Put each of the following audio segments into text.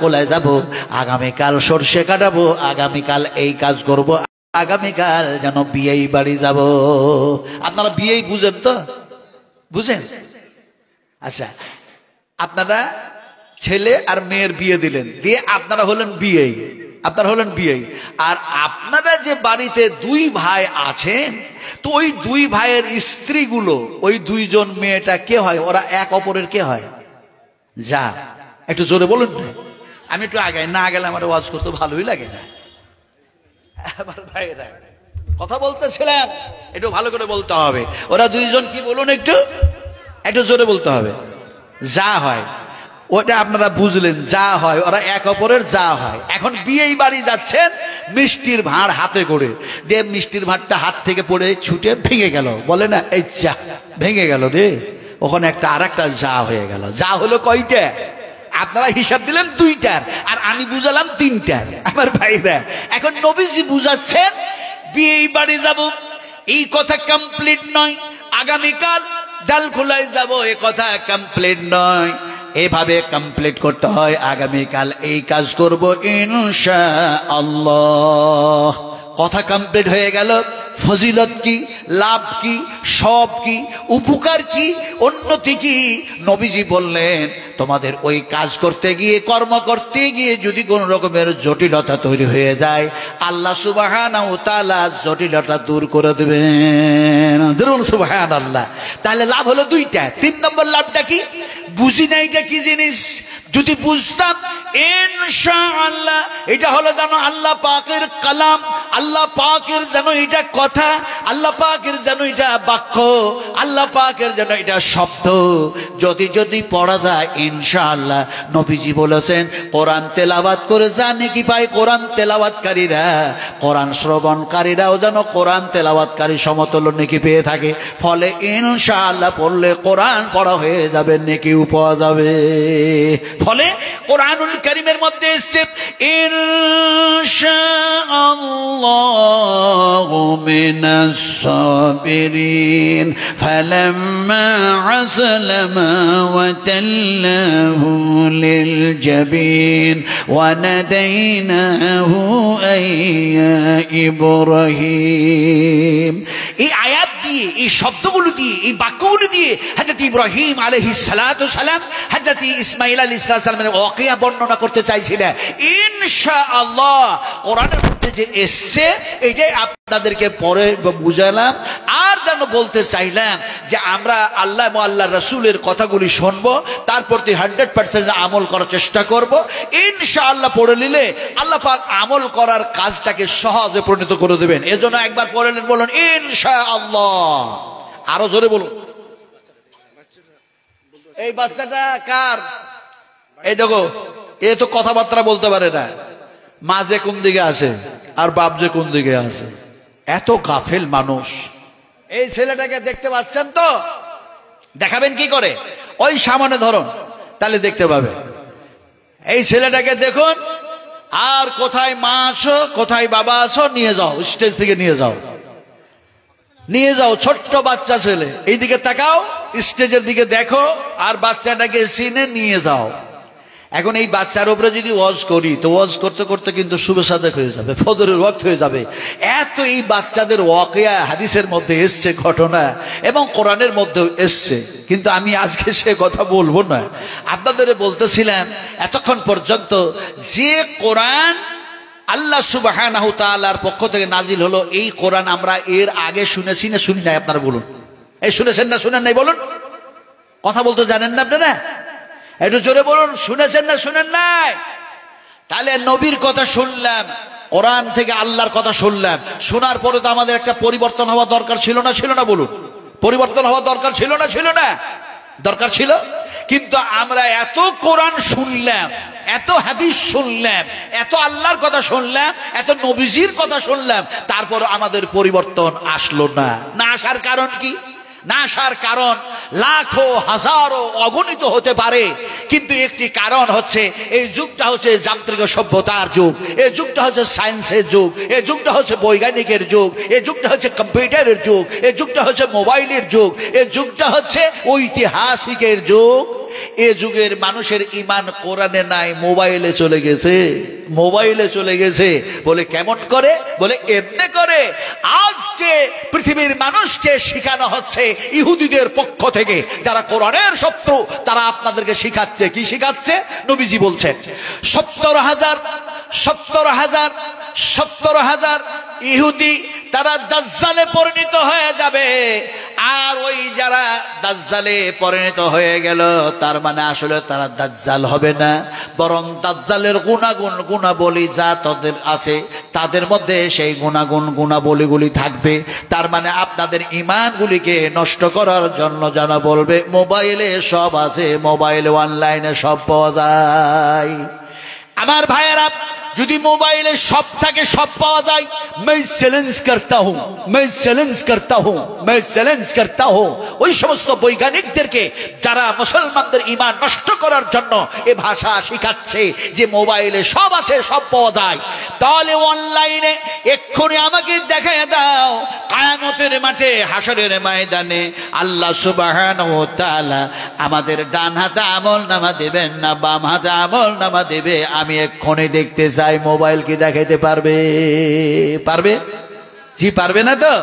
কোলায় যাব, আগামীকাল সর্ষে কাটাবো, আগামীকাল এই কাজ করব, আগামীকাল যেন বিয়েই বাড়ি যাব। আপনারা বিয়েই বুঝেন তো? বুঝেন? আচ্ছা, আপনারা ছেলে আর মেয়ের বিয়ে দিলেন, দিয়ে আপনারা হলেন বিয়ে, আপনারা হলেন বিয়ে। আর আপনারা যে বাড়িতে দুই ভাই আছেন, তো ওই দুই ভাইয়ের স্ত্রীগুলো, ওই দুইজন মেয়েটা কে হয়? ওরা এক অপরের কে হয়? যা। একটু জোরে বলুন না, আমি একটু আগাই, না গেলে আমার ওয়াজ করতে ভালোই লাগে না। আমার ভাইরা কথা বলতেছিলাম, একটু ভালো করে বলতে হবে। ওরা দুইজন কি বলুন, একটু একটু জোরে বলতে হবে। যা হয় ওটা আপনারা বুঝলেন, যা হয়, ওরা এক অপরের যা হয়। এখন বিয়েই বাড়ি যাচ্ছেন, মিষ্টির ভাঁড় হাতে করে দিয়ে মিষ্টির ভাঁড়টা হাত থেকে পড়ে ছুটে ভেঙে গেল, বলে না এই যা ভেঙে গেল রে, ওখানে একটা আর একটা যা হয়ে গেল। যা হলো কয়টা? আপনারা হিসাব দিলেন দুইটার, আর আমি বুঝালাম তিনটার। আমার ভাইরা, এখন নবীজি বুঝাচ্ছেন বিয়েই বাড়ি যাব, এই কথা কমপ্লিট নয়। আগামীকাল ডাল খোলায় যাব, এ কথা কমপ্লিট নয়। এভাবে কমপ্লিট করতে হয়, আগামীকাল এই কাজ করব ইনশাআল্লাহ। কথা কমপ্লিট হয়ে গেল। ফজিলত কি, লাভ কি, সব কি, উপকার কি, উন্নতি কি? নবীজি বললেন তোমাদের ওই কাজ করতে গিয়ে, কর্ম করতে গিয়ে যদি কোনো রকমের জটিলতা তৈরি হয়ে যায়, আল্লাহ সুবহানাহু ওয়া তাআলা জটিলতা দূর করে দেবেন। সুবহানাল্লাহ। তাহলে লাভ হলো দুইটা। 3 নম্বর লাভটা কি? বুঝি না এটা কি জিনিস। যদি বুঝতাম, ইনশাআল্লাহ এটা হলো যেন আল্লাহ পাকের কালাম, আল্লাহ পাকের যেন এটা কথা, আল্লাহ পাকের যেন এটা বাক্য, আল্লাহ পাকের যেন এটা শব্দ। যদি যদি পড়া যায় ইনশাআল্লাহ, নবীজি বলেছেন কোরআন তেলাওয়াত করে যা নেকি পায় কোরআন তেলাওয়াতকারীরা, কোরআন শ্রবণকারীরাও যেন কোরআন তেলাওয়াতকারী সমতুল্য নেকি পেয়ে থাকে। ফলে ইনশাআল্লাহ পড়লে কোরআন পড়া হয়ে যাবে, নেকিও পাওয়া যাবে। ফলে কোরআনুল কারীমের মধ্যে এসেছে ইনশাআল্লাহু মিনাস সাবিরিন ফালাম্মা আসালামা ওয়া তাল্লাহু লিল জাবিন ওয়া নাদাইনাহু আইয়া ইব্রাহিম। এই আয়াত দিয়ে, এই শব্দগুলো দিয়ে, এই বাক্যগুলো দিয়ে হযরত ইব্রাহিম আলাইহিস সালাতু সালাম হযরত ইসমাঈল আলাইহিস সালামের ওয়াকিয়া বর্ণনা করতে চাইছিলেন। ইনশাআল্লাহ কোরআনের মধ্যে যে এসেছে এটাই আপনাদেরকে পরে বুঝালাম। আর যেন বলতে চাইলাম যে আমরা আল্লাহ এবং আল্লাহর রাসূলের কথাগুলি শুনবো, তার প্রতি 100% আমল করার চেষ্টা করব। ইনশাআল্লাহ পড়ে নিলে আল্লাহ পাক আমল করার কাজটাকে সহজে পরিণত করে দেবেন। এজন্য একবার পড়ে নিন, বলুন ইনশাআল্লাহ। আরো জোরে বলুন। এই বাচ্চাটা কার? এই দেখো, এ তো কথাবার্তা বলতে পারে না, মা যে কোন দিকে আছে আর বাপ যে কোন দিকে আছে, এত গাফেল মানুষ। এই ছেলেটাকে দেখতে পাচ্ছেন তো? দেখাবেন কি করে? ওই সামনে ধরুন, তাহলে দেখতে পাবে। এই ছেলেটাকে দেখুন, আর কোথায় মা আছো, কোথায় বাবা আছো, নিয়ে যাও, স্টেজ থেকে নিয়ে যাও, নিয়ে যাও। ছোট্ট বাচ্চা ছেলে, এই দিকে তাকাও, স্টেজের দিকে দেখো, আর বাচ্চাটাকে চিনে নিয়ে যাও। এখন এই বাচ্চার উপরে যদি ওয়াজ করি, তো ওয়াজ করতে করতে কিন্তু শুভে সাদেক হয়ে যাবে, ফজরের ওয়াক্ত হয়ে যাবে। এত এই বাচ্চাদের ওয়াকিয়া হাদিসের মধ্যে এসছে ঘটনা, এবং কোরআনের মধ্যেও এসছে, কিন্তু আমি আজকে সে কথা বলবো না। আপনাদের বলতেছিলাম এতক্ষণ পর্যন্ত যে কোরআন আল্লাহ সুবহানাহু ওয়া তাআলার পক্ষ থেকে নাজিল হলো, এই কোরআন আমরা এর আগে শুনেছি না শুনি নাই? আপনারা বলুন, এই শুনেছেন না শুনেন নাই? বলুন। কথা বলতে জানেন না আপনারা? একটু জোরে বলুন, শুনেছেন না শুনেন নাই? তাহলে নবীর কথা শুনলাম, কোরআন থেকে আল্লাহর কথা শুনলাম, শোনার পরে তো আমাদের একটা পরিবর্তন হওয়া দরকার ছিল না ছিল না? বলুন, পরিবর্তন হওয়া দরকার ছিল না ছিল না? দরকার ছিল। কিন্তু আমরা এত কোরআন শুনলাম, এত হাদিস শুনলাম, এত আল্লাহর কথা শুনলাম, এত নবীজির কথা শুনলাম, তারপর আমাদের পরিবর্তন আসলো না। না আসার কারণ কি? না আসার কারণ লাখো হাজারো অগণিত হতে পারে, কিন্তু একটি কারণ হচ্ছে এই যুগটা হচ্ছে যান্ত্রিক সভ্যতার যুগ, এই যুগটা হচ্ছে সায়েন্সের যুগ, এই যুগটা হচ্ছে বৈজ্ঞানিকের যুগ, এই যুগটা হচ্ছে কম্পিউটারের যুগ, এই যুগটা হচ্ছে মোবাইলের যুগ, এই যুগটা হচ্ছে ঐতিহাসিকের যুগ। এ যুগের মানুষের ঈমান কোরআনে নাই, মোবাইলে চলে গেছে, মোবাইলে চলে গেছে। বলে কেমন করে? বলে এমনি করে। আজকে পৃথিবীর মানুষকে শেখানো হচ্ছে ইহুদিদের পক্ষ থেকে, যারা কোরআনের শত্রু, তারা আপনাদেরকে শিখাচ্ছে। কি শিখাচ্ছে? নবীজি বলছেন 70,000 ইহুদি তারা দাজ্জালে পরিণত হয়ে যাবে। আর ওই যারা দাজ্জালে পরিণত হয়ে গেল, তার মানে আসলে তারা দাজ্জাল হবে না, বরং দাজ্জালের গুণাবলী যা তাদের আছে, তাদের মধ্যে সেই গুণাবলীগুলি থাকবে। তার মানে আপনাদের ঈমানগুলিকে নষ্ট করার জন্য যারা বলবে মোবাইলে সব আছে, মোবাইলে অনলাইনে সব পাওয়া যায়। আমার ভাইয়েরা, যদি মোবাইলে সব থাকে, সব পাওয়া যায়, मैं চ্যালেঞ্জ করতা হুঁ ওই সমস্ত বৈজ্ঞানিকদেরকে যারা মুসলমানদের ঈমান নষ্ট করার জন্য এ ভাষা শিখাচ্ছে যে মোবাইলে সব আছে, সব পাওয়া যায়, তাহলে অনলাইনে এক্ষুনি আমাকে দেখায় দাও কিয়ামতের মাঠে, হাসরের ময়দানে আল্লাহ সুবহানাহু ওয়া তাআলা আমাদের ডান হাতে আমলনামা দেবেন না বাম হাতে আমলনামা দেবে। আমি এক্ষুনি দেখতে চাই মোবাইল কি দেখাইতে পারবে? পারবে? জি পারবে না তো।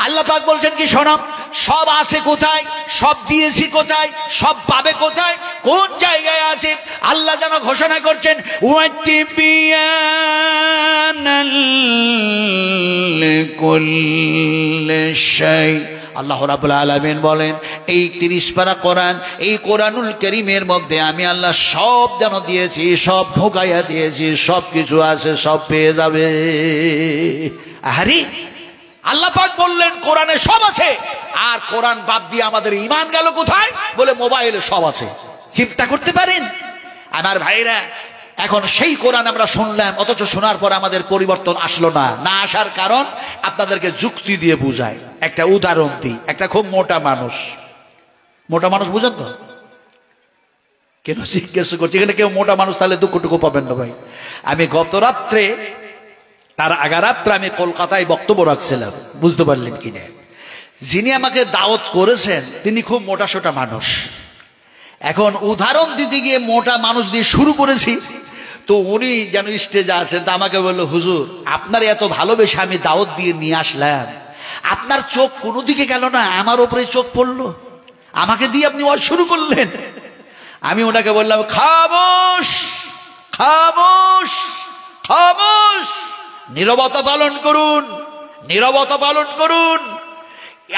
আল্লাহ পাক বলছেন কি, শোনো, সব আছে কোথায়, সব দিয়েছি কোথায়, সব পাবে কোথায়, কোন জায়গায় আছে? আল্লাহ যেন ঘোষণা করছেন ওয়াতিবিয়ানাল লিকুল্লি শাই। আল্লাহ রাব্বুল আলামিন বলেন এই 30 পারা কোরআন, এই কোরআনুল কারীমের মধ্যে আমি আল্লাহ সব যেন দিয়েছি, সব ঢোকাইয়া দিয়েছি, সব কিছু আছে, সব পেয়ে যাবে। আরে আল্লাহ পাক বললেন কোরআনে সব আছে, আর কোরআন বাদ দিয়ে আমাদের ঈমান গেল কোথায়? বলে মোবাইলে সব আছে। চিন্তা করতে পারেন আমার ভাইরা? এখন সেই কোরআন আমরা শুনলাম, অথচ শোনার পর আমাদের পরিবর্তন আসলো না। না আসার কারণ আপনাদেরকে যুক্তি দিয়ে বুঝায়। একটা উদাহরণ দিই। একটা খুব মোটা মানুষ বুঝেন তো? কেন জিজ্ঞেস করছি? এখানে কেউ মোটা মানুষ তাহলে দুঃখটুকু পাবেন না ভাই। আমি গত রাত্রে, তার আগারাত্রে আমি কলকাতায় বক্তব্য রাখছিলাম, বুঝতে পারলেন কিনা? যিনি আমাকে দাওয়াত করেছেন তিনি খুব মোটাসোটা মানুষ। এখন উদাহরণ দিতে গিয়ে মোটা মানুষ দিয়ে শুরু করেছি, তো উনি যেন স্টেজে আছেন, তা আমাকে বললো, হুজুর আপনার এত ভালোবেসে আমি দাওয়াত দিয়ে নিয়ে আসলাম, আপনার চোখ কোনো দিকে গেল না, আমার উপরে চোখ পড়লো, আমাকে দিয়ে আপনি ওয়াজ শুরু করলেন। আমি ওনাকে বললাম, খামোশ খামোশ খামোশ, নীরবতা পালন করুন, নীরবতা পালন করুন।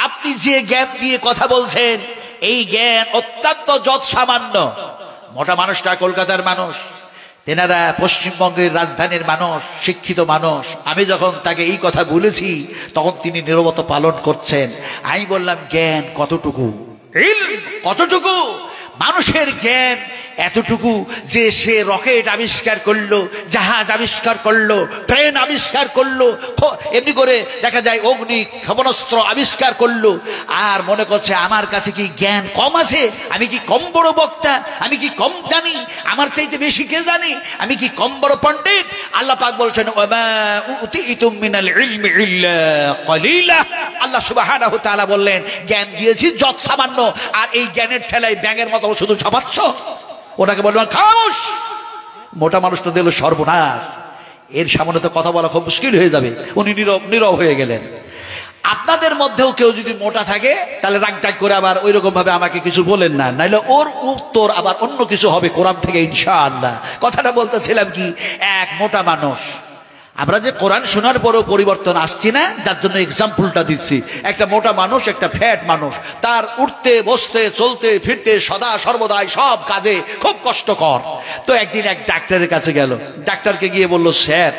আপনি যে জ্ঞান দিয়ে কথা বলছেন, এই জ্ঞান অত্যন্ত যৎসামান্য। মোটা মানুষটা কলকাতার মানুষ, তেনারা পশ্চিমবঙ্গের রাজধানীর মানুষ, শিক্ষিত মানুষ। আমি যখন তাকে এই কথা বলেছি তখন তিনি নীরবতা পালন করছেন। আমি বললাম, জ্ঞান কতটুকু, কতটুকু? মানুষের জ্ঞান এতটুকু যে সে রকেট আবিষ্কার করলো, জাহাজ আবিষ্কার করলো, ট্রেন আবিষ্কার করলো, এমনি করে দেখা যায় অগ্নি ক্ষেপণাস্ত্র আবিষ্কার করলো, আর মনে করছে আমার কাছে কি জ্ঞান কম আছে, আমি কি কম বড় বক্তা, আমি কি কম জানি, আমার চাইতে বেশি কে জানি, আমি কি কম বড় পণ্ডিত? আল্লাহ পাক বলছেন ওয়ামা উতিতুম মিনাল ইলমি ইল্লা কলিলা। আল্লাহ সুবহানাহু ওয়া তাআলা বললেন জ্ঞান দিয়েছি যত সামান্য, আর এই জ্ঞানের ঠেলায় ব্যাঙের মতো শুধু ছাপাচ্ছ। ওটাকে বলবেন খামোশ। মোটা মানুষটা দিল সর্বনাশ, এর সামনে তো কথা বলা খুব মুশকিল হয়ে যাবে। উনি নীরব হয়ে গেলেন। আপনাদের মধ্যেও কেউ যদি মোটা থাকে তাহলে রাগটাগ করে আবার ওই রকম ভাবে আমাকে কিছু বলেন না, নাইলে ওর উত্তর আবার অন্য কিছু হবে কোরআন থেকে ইনশাআল্লাহ। কথাটা বলতেছিলাম কি, এক মোটা মানুষ, আমরা যে কোরআন শোনার পরও পরিবর্তন আসছি না, যার জন্য এক্সাম্পলটা দিচ্ছি। একটা মোটা মানুষ, একটা ফ্যাট মানুষ, তার উঠতে বসতে চলতে ফিরতে সদা সর্বদাই সব কাজে খুব কষ্টকর। তো একদিন এক ডাক্তারের কাছে গেল, ডাক্তারকে গিয়ে বলল, স্যার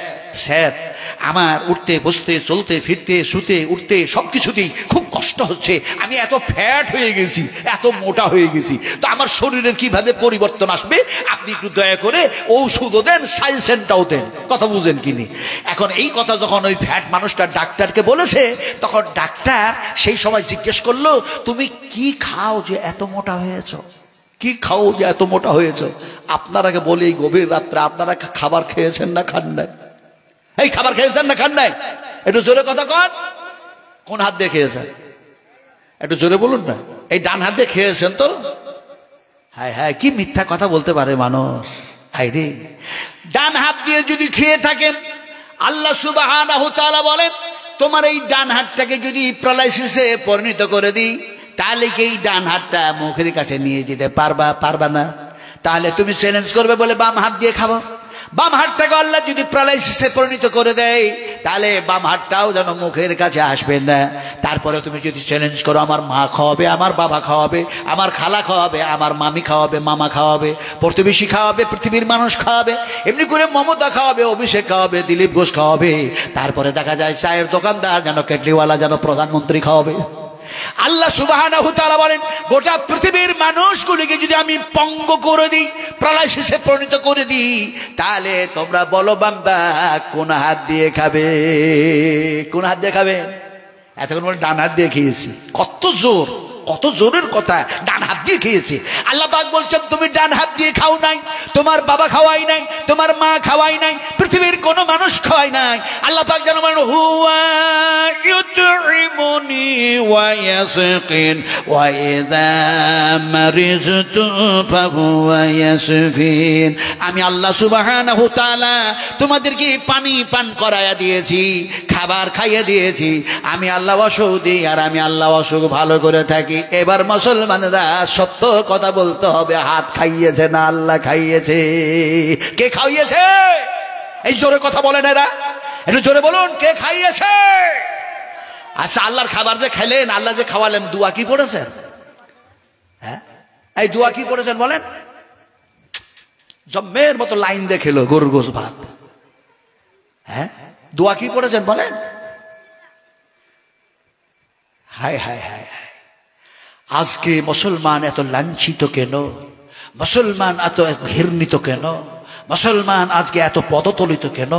আমার উঠতে বসতে চলতে ফিরতে শুতে উঠতে সবকিছুতেই খুব কষ্ট হচ্ছে, আমি এত ফ্যাট হয়ে গেছি, এত মোটা হয়ে গেছি, তো আমার শরীরের কিভাবে পরিবর্তন আসবে, আপনি একটু দয়া করে ঔষধও দেন, সাজেশনটাও দেন। কথা বুঝেন কিনি? এখন এই কথা যখন ওই ফ্যাট মানুষটা ডাক্তারকে বলেছে, তখন ডাক্তার সেই সময় জিজ্ঞেস করলো, তুমি কি খাও যে এত মোটা হয়েছ, কি খাও যে এত মোটা হয়েছ? আপনারাকে বলি এই গভীর রাত্রে আপনারা খাবার খেয়েছেন না খান নাই? এই খাবার খেয়েছেন না খান নাই? একটু জোরে কথা কন। কোন হাত দিয়ে খেয়েছেন? একটু জোরে বলুন না। এই ডান হাত দিয়ে খেয়েছেন তো? হায় হায়, কি মিথ্যা কথা বলতে পারে মানুষ। হায় রে, ডান হাত দিয়ে যদি খেয়ে থাকেন, আল্লাহ সুবহানাহু তাআলা বলেন তোমার এই ডান হাতটাকে যদি প্যারালাইসিসে পরিণত করে দিই, তাহলে কি এই ডান হাতটা মুখের কাছে নিয়ে যেতে পারবা না? তাহলে তুমি চ্যালেঞ্জ করবে বলে বাম হাত দিয়ে খাবো। বাম হাতটাকে আল্লাহ যদি প্যারালাইসিসে পরিণত করে দেয়, তাহলে বাম হাতটাও যেন মুখের কাছে আসবে না। তারপরে তুমি যদি চ্যালেঞ্জ করো আমার মা খাওয়াবে, আমার বাবা খাওয়াবে, আমার খালা খাওয়াবে, আমার মামি খাওয়াবে, মামা খাওয়াবে, প্রতিবেশী খাওয়াবে, পৃথিবীর মানুষ খাওয়াবে, এমনি করে মমতা খাওয়াবে, অভিষেক খাওয়াবে, দিলীপ ঘোষ খাওয়াবে, তারপরে দেখা যায় চায়ের দোকানদার যেন কেটলিওয়ালা যেন প্রধানমন্ত্রী খাওয়াবে। আল্লাহ সুবহানাহু তাআলা বলেন গোটা পৃথিবীর মানুষগুলিকে যদি আমি পঙ্গ করে দিই, প্যারালাইসিসে পরিণত করে দিই, তাহলে তোমরা বলো বান্দা কোন হাত দিয়ে খাবে? কোন হাত দিয়ে খাবে? এতক্ষণ বলে ডান হাত দিয়ে খেয়েছি। কত জোর, কত জোরের কথা, ডান হাত দিয়ে খেয়েছে। আল্লাহ পাক বলছেন তুমি ডান হাত দিয়ে খাও নাই, তোমার বাবা খাওয়াই নাই, তোমার মা খাওয়াই নাই, পৃথিবীর কোনো মানুষ খাওয়াই নাই। আল্লাহ পাক যেন বলেন হুয়া ইউতইমুনি ওয়া ইয়াসকিন ওয়া ইযা মারিজতু ফাহুয়া ইয়াশফিন। আমি আল্লাহ সুবহানাহু তাআলা তোমাদেরকে পানি পান করায়া দিয়েছি, খাবার খাইয়ে দিয়েছি। আমি আল্লাহ অসুখ দিই আর আমি আল্লাহ অসুখ ভালো করে থাকি। এবার মুসলমানরা সত্য কথা বলতে হবে, হাত খাইয়েছে না আল্লাহ খাইয়েছে? কে খাইয়েছে? এই জোরে কথা বলেন, এরা একটু জোরে বলুন, কে খাইয়েছে? আচ্ছা, আল্লাহর খাবার যে খেলেন, আল্লাহ যে খাওয়ালেন, দোয়া কি পড়েছেন? হ্যাঁ, এই দোয়া কি পড়েছেন বলেন? জম্মের মতো লাইন দিয়ে খেলো গরুর গোশ ভাত। হ্যাঁ, দোয়া কি পড়েছেন বলেন? হায় হায় হায় হায়, আজকে মুসলমান এত লাঞ্ছিত কেন? মুসলমান এত ঘৃণিত কেন? মুসলমান আজকে এত পদতলিত কেন?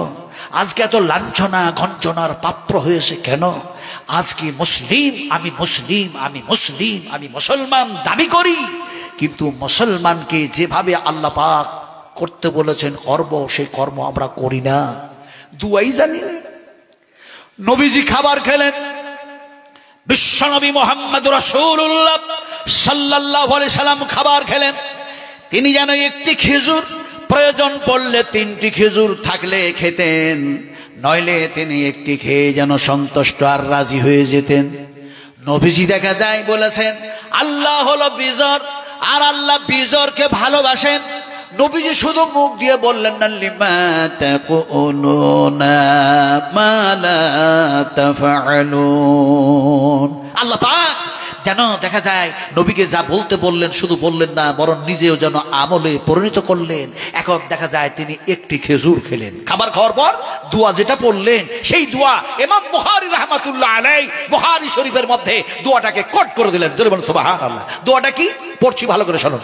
আজকে এত লাঞ্ছনা গঞ্জনার পাত্র হয়েছে কেন? আজকে মুসলিম, আমি মুসলিম, আমি মুসলিম, আমি মুসলমান দাবি করি, কিন্তু মুসলমানকে যেভাবে আল্লাহ পাক করতে বলেছেন কর্ম, সেই কর্ম আমরা করি না। দুয়াই জানি না। নবীজি খাবার খেলেন, বিশ্বনবী মুহাম্মদ রাসূলুল্লাহ সাল্লাল্লাহু আলাইহি সাল্লাম খাবার খেলেন। তিনি যেন একটি খেজুর, প্রয়োজন পড়লে 3টি খেজুর থাকলে খেতেন, নইলে তিনি একটি খেয়ে যেন সন্তুষ্ট আর রাজি হয়ে যেতেন। নবীজি দেখা যায় বলেছেন আল্লাহ হলো বিজর, আর আল্লাহ বিজরকে ভালোবাসেন। নবীজি শুধু মুখ দিয়ে বললেন না, লিমা তাকুলুনা মা লা তাফআলুন। আল্লাহ পাক যেন দেখা যায় নবীকে যা বলতে বললেন শুধু বললেন না, বরং নিজেও যেন আমলে পরিণত করলেন। এখন দেখা যায় তিনি একটি খেজুর খেলেন, খাবার খাওয়ার পর দোয়া যেটা পড়লেন, সেই দোয়া ইমাম বুখারী রাহমাতুল্লাহ আলাইহি বুখারী শরীফের মধ্যে দোয়াটাকে কোট করে দিলেন। জোরে বলুন সুবহানাল্লাহ। দোয়াটা কি পড়ছি, ভালো করে শুনুন।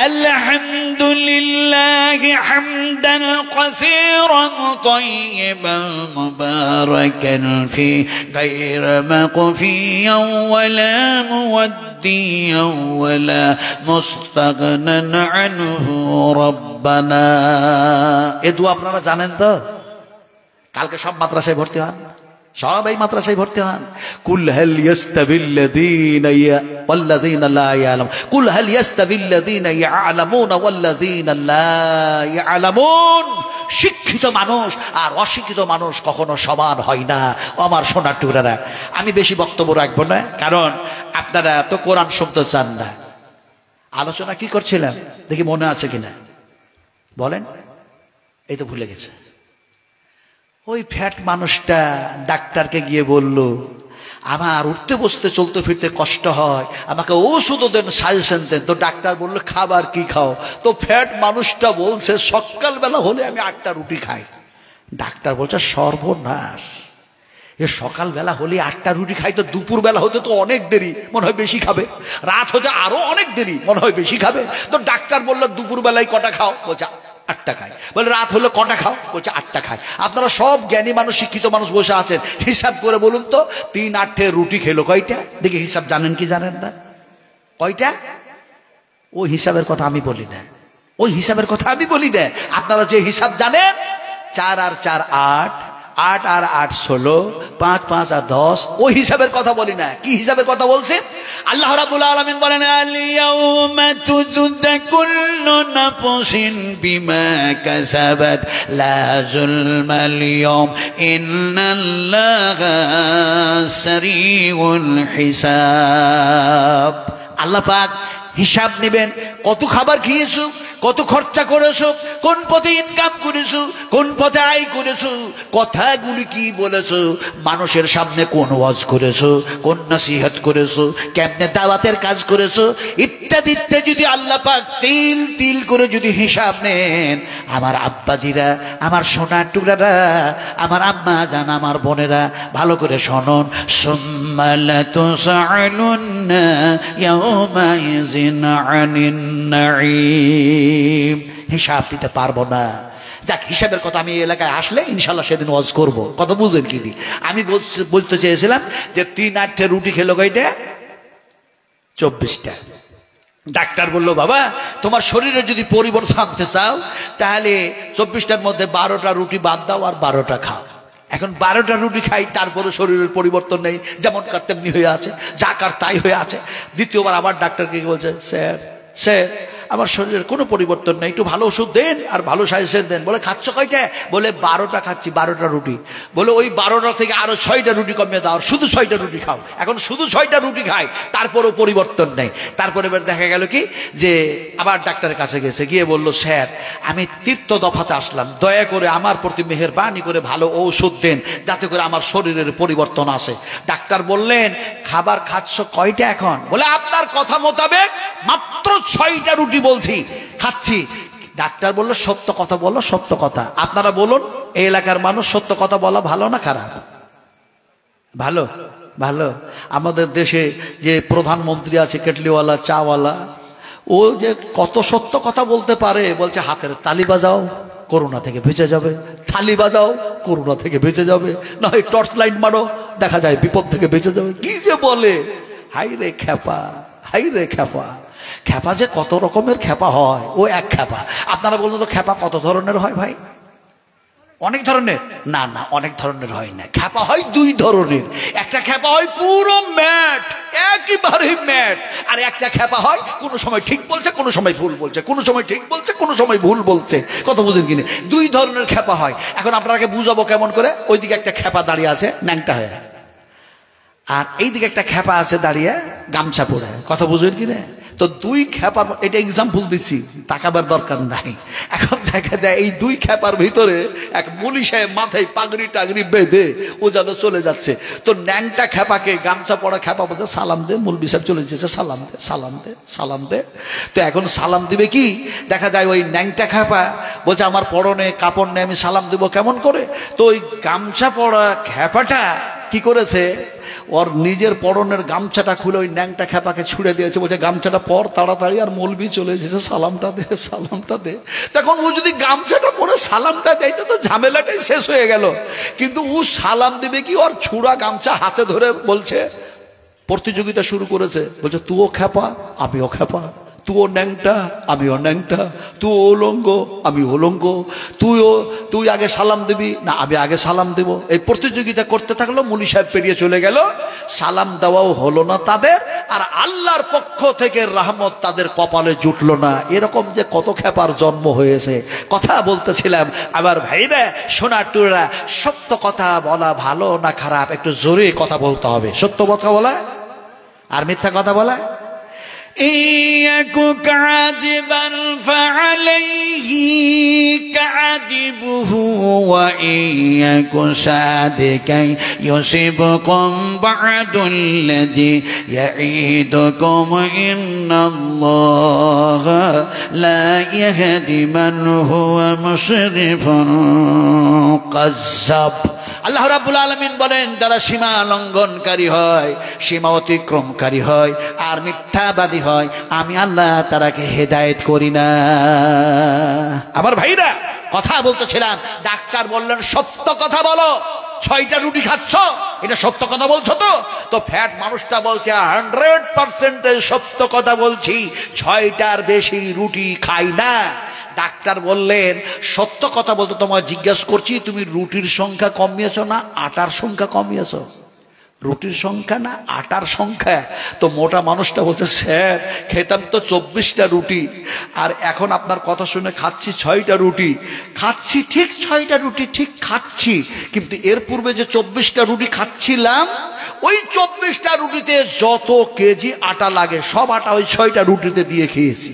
আলহামদুলিল্লাহি হামদান কাসীরান তাইয়িবান মুবারাকান ফি গায়রা মাকফিয়ান ওয়ালা মুওয়াদ্দিয়া ওয়ালা মুস্তাগনান আনহু রাব্বানা। এই দোয়া আপনারা জানেন তো? কালকে সব মাদ্রাসায় ভর্তি হন, সব এই মাদ্রাসায় ভর্তি হন। কুল হাল ইয়াস্তাবিল্লাযীনা ওয়াল্লাযীনা লা ইয়ালাম, কুল হাল ইয়াস্তাবিল্লাযীনা ইয়ালামুনা ওয়াল্লাযীনা লা ইয়ালামুন। শিক্ষিত মানুষ আর অশিক্ষিত মানুষ কখনো সমান হয় না। আমার সোনার টুকরারা, আমি বেশি বক্তব্য রাখবো না, কারণ আপনারা তো কোরআন শুনতে চান না। আলোচনা কি করছিলাম দেখি মনে আছে কিনা বলেন? এই তো ভুলে গেছে। ওই ফ্যাট মানুষটা ডাক্তারকে গিয়ে বলল, আমার উঠতে বসতে চলতে ফিরতে কষ্ট হয়, আমাকে ওষুধ দেন, সাজেশন দেন। তো ডাক্তার বললো খাবার কি খাও? তো ফ্যাট মানুষটা বলছে সকালবেলা হলে আমি 8টা রুটি খাই। ডাক্তার বলছে সর্বনাশ, এ সকালবেলা হলে 8টা রুটি খাই, তো দুপুরবেলা হতে তো অনেক দেরি, মনে হয় বেশি খাবে, রাত হতে আরো অনেক দেরি, মনে হয় বেশি খাবে। তো ডাক্তার বললো দুপুরবেলায় কটা খাও? বলছে 8টা খাই। বলে রাত হলে কটা খাও? বলছে 8টা খাই। আপনারা সব জ্ঞানী মানুষ, শিক্ষিত মানুষ বসে আছেন, হিসাব করে বলুন তো 3 8 রুটি খেলো কয়টা? দেখি হিসাব জানেন কি জানেন না? কয়টা? ওই হিসাবের কথা আমি বলি না, ওই হিসাবের কথা আমি বলি না। আপনারা যে হিসাব জানেন, 4 আর 4 8, 8 আর 8 16, 5 5 আর 10, ওই হিসাবের কথা বলি না। কি হিসাবের কথা বলছে? আল্লাহ রাব্বুল আলামিন বলেন আল ইয়াউমা তুজজা কুল্লু নাফসিন বিমা কাসাবাত লা যুলমাল ইয়াউম ইন্নাল্লাহা সারিউল হিসাব। আল্লাহ পাক হিসাব নেবেন, কত খাবার খেয়েছো, কত খরচা করেছো, কোন পথে ইনকাম করেছো, কোন পথে আয় করেছো, কথাগুলি কি বলেছো, মানুষের সামনে কোন ওয়াজ করেছো, কোন নসিহত করেছো, কেমনে দাওয়াতের কাজ করেছো, ইত্যাদি ইত্যাদি যদি আল্লাহ পাক তিল তিল করে যদি হিসাব নেন, আমার আব্বাজিরা, আমার সোনার টুকরারা, আমার আম্মা জান, আমার বোনেরা, ভালো করে শুনুন। সুম্মা লাতুসআলুন্না ইয়াওমাইযিন আনিন নাঈম। হিসাব দিতে পারবো না। যাক, হিসাবের কথা আমি এই এলাকায় আসলে ইনশাল্লাহ সেদিন ওয়াজ করব। কথা বুঝেন কি? আমি বলতে চেয়েছিলাম যে 3 8 রুটি খেলো কয়টা? 24টা। ডাক্তার বললো, বাবা তোমার শরীরে যদি পরিবর্তন আনতে চাও তাহলে 24টার মধ্যে 12টা রুটি বাদ দাও আর 12টা খাও। এখন 12টা রুটি খাই, তারপরে শরীরের পরিবর্তন নেই, যেমন কার তেমনি হয়ে আছে, যা কার তাই হয়ে আছে। দ্বিতীয়বার আবার ডাক্তারকে বলছে, স্যার আমার শরীরের কোনো পরিবর্তন নেই, একটু ভালো ওষুধ দেন আর ভালো সাজেশন দেন। বলে খাচ্ছ কয়টা? বলে 12টা খাচ্ছি, 12টা রুটি। বলে ওই 12টা থেকে আরো 6টা রুটি কমিয়ে দাও, শুধু 6টা রুটি খাও। এখন শুধু 6টা রুটি খায়, তারপরেও পরিবর্তন নেই। তারপরে এবার দেখা গেল কি যে আবার ডাক্তারের কাছে গেছে, গিয়ে বলল, স্যার আমি তীর্থ দফাতে আসলাম, দয়া করে আমার প্রতি মেহেরবানি করে ভালো ঔষধ দেন, যাতে করে আমার শরীরের পরিবর্তন আসে। ডাক্তার বললেন, খাবার খাচ্ছ কয়টা এখন? বলে আপনার কথা মোতাবেক মাত্র 6টা রুটি বলছি, খাচ্ছি। ডাক্তার বলল, সত্য কথা বলো, সত্য কথা। আপনারা বলুন, এই এলাকার মানুষ সত্য কথা বলা ভালো না খারাপ? ভালো, ভালো। আমাদের দেশে যে প্রধানমন্ত্রী আছে, কেটলিওয়ালা, চাওয়ালা, ও যে কত সত্য কথা বলতে পারে। বলছে হাতের তালি বাজাও, করোনা থেকে বেঁচে যাবে, থালি বাজাও, করোনা থেকে বেঁচে যাবে, না হয় টর্চ লাইট মারো, দেখা যায় বিপদ থেকে বেঁচে যাবে। কি যে বলে! হাই রে খ্যাপা, হাই রে খ্যাপা। খ্যাপা যে কত রকমের খ্যাপা হয়, ও এক খ্যাপা। আপনারা বলুন তো, খ্যাপা কত ধরনের হয় ভাই? অনেক ধরনের? না না, অনেক ধরনের হয় না। খ্যাপা হয় 2 ধরনের। একটা খ্যাপা হয় পুরো ম্যাট, একেবারে ম্যাট। আর একটা খ্যাপা হয় কোনো সময় ঠিক বলছে, কোনো সময় ভুল বলছে, কোনো সময় ঠিক বলছে, কোনো সময় ভুল বলছে। কত বুঝেন কিনে? 2 ধরনের খ্যাপা হয়। এখন আপনাকে বুঝাবো কেমন করে। ওইদিকে একটা খ্যাপা দাঁড়িয়ে আছে ন্যাংটা হয়ে, আর এইদিকে একটা খ্যাপা আছে দাঁড়িয়ে গামছা পরে। কথা বুঝেন কিনে? তো 2 খ্যাপার, এটা এক্সাম্পল দিচ্ছি, তাকাবার দরকার নাই। এখন দেখা যায় এই 2 খ্যাপার ভিতরে এক মুলি সাহেব মাথায় পাগড়ি টাগড়ি বেঁধে ও যেন চলে যাচ্ছে। তো ন্যাংটা খ্যাপাকে, গামছা পড়া খ্যাপা বলছে, সালাম দে। মুলবি সাহেব চলে যাচ্ছে, সালাম দে, সালাম দে, সালাম দে। তো এখন সালাম দিবে কি? দেখা যায় ওই ন্যাংটা খ্যাপা বলছে, আমার পরনে কাপড় নেই, আমি সালাম দিব কেমন করে? তো ওই গামছা পড়া খ্যাপাটা কি করেছে, ওর নিজের পরনের গামছাটা খুলে ওই ন্যাংটা খ্যাপাকে ছুড়ে দিয়েছে। বলছে, গামছাটা পর তাড়াতাড়ি, আর মৌলবি চলে এসেছে, সালামটা দে, সালামটা দে। তখন ও যদি গামছাটা পরে সালামটা চাইতে তো ঝামেলাটাই শেষ হয়ে গেল। কিন্তু ও সালাম দিবে কি, ওর ছুড়া গামছা হাতে ধরে বলছে, প্রতিযোগিতা শুরু করেছে। বলছে, তুইও খ্যাপা, আমিও খ্যাপা, তুইও ন্যাংটা, আমিও ন্যাংটা, তুই উলঙ্গ, আমি উলঙ্গ, তুই আগে সালাম দিবি না আমি আগে সালাম দেব। এই প্রতিযোগিতা করতে থাকলো। মুনি সাহেব পেরিয়ে চলে গেল, সালাম দেওয়াও হলো না তাদের, আর আল্লাহর পক্ষ থেকে রহমত তাদের কপালে জুটলো না। এরকম যে কত খ্যাপার জন্ম হয়েছে। কথা বলতেছিলাম আমার ভাইরা, সোনার টুরা, সত্য কথা বলা ভালো না খারাপ? একটু জোরে কথা বলতে হবে। সত্য কথা বলা আর মিথ্যা কথা বলা। إياكو كاذبا فعليه كاذبه وإياكو صادقا يصيبكم بعد الذي يعيدكم إن الله لا يهدي من هو مسرف كذاب। আল্লাহ রাব্বুল আলামিন বলেন, যারা সীমা লঙ্ঘনকারী হয়, সীমা অতিক্রমকারী হয় আর মিথ্যাবাদী হয়, আমি আল্লাহ তারাকে হেদায়েত করি না। আমার ভাইরা, কথা বলতেছিলাম, ডাক্তার বললেন সত্য কথা বলো। 6টা রুটি খাচ্ছ, এটা সত্য কথা বলছো তো? তো ফ্যাট মানুষটা বলছে 100% সত্য কথা বলছি, 6টার বেশি রুটি খাই না। ডাক্তার বললেন, সত্য কথা বলতে তোমায় জিজ্ঞাসা করছি, তুমি রুটির সংখ্যা কমিয়েছো না আটার সংখ্যা কমিয়েছো? রুটির সংখ্যা না আটার সংখ্যা? তো মোটা মানুষটা বলছে, স্যার খেতাম তো 24টা রুটি, আর এখন আপনার কথা শুনে খাচ্ছি 6টা রুটি। খাচ্ছি ঠিক 6টা রুটি ঠিক খাচ্ছি, কিন্তু এর পূর্বে যে 24টা রুটি খাচ্ছিলাম, ওই 24টা রুটিতে যত কেজি আটা লাগে সব আটা ওই 6টা রুটিতে দিয়ে খেয়েছি।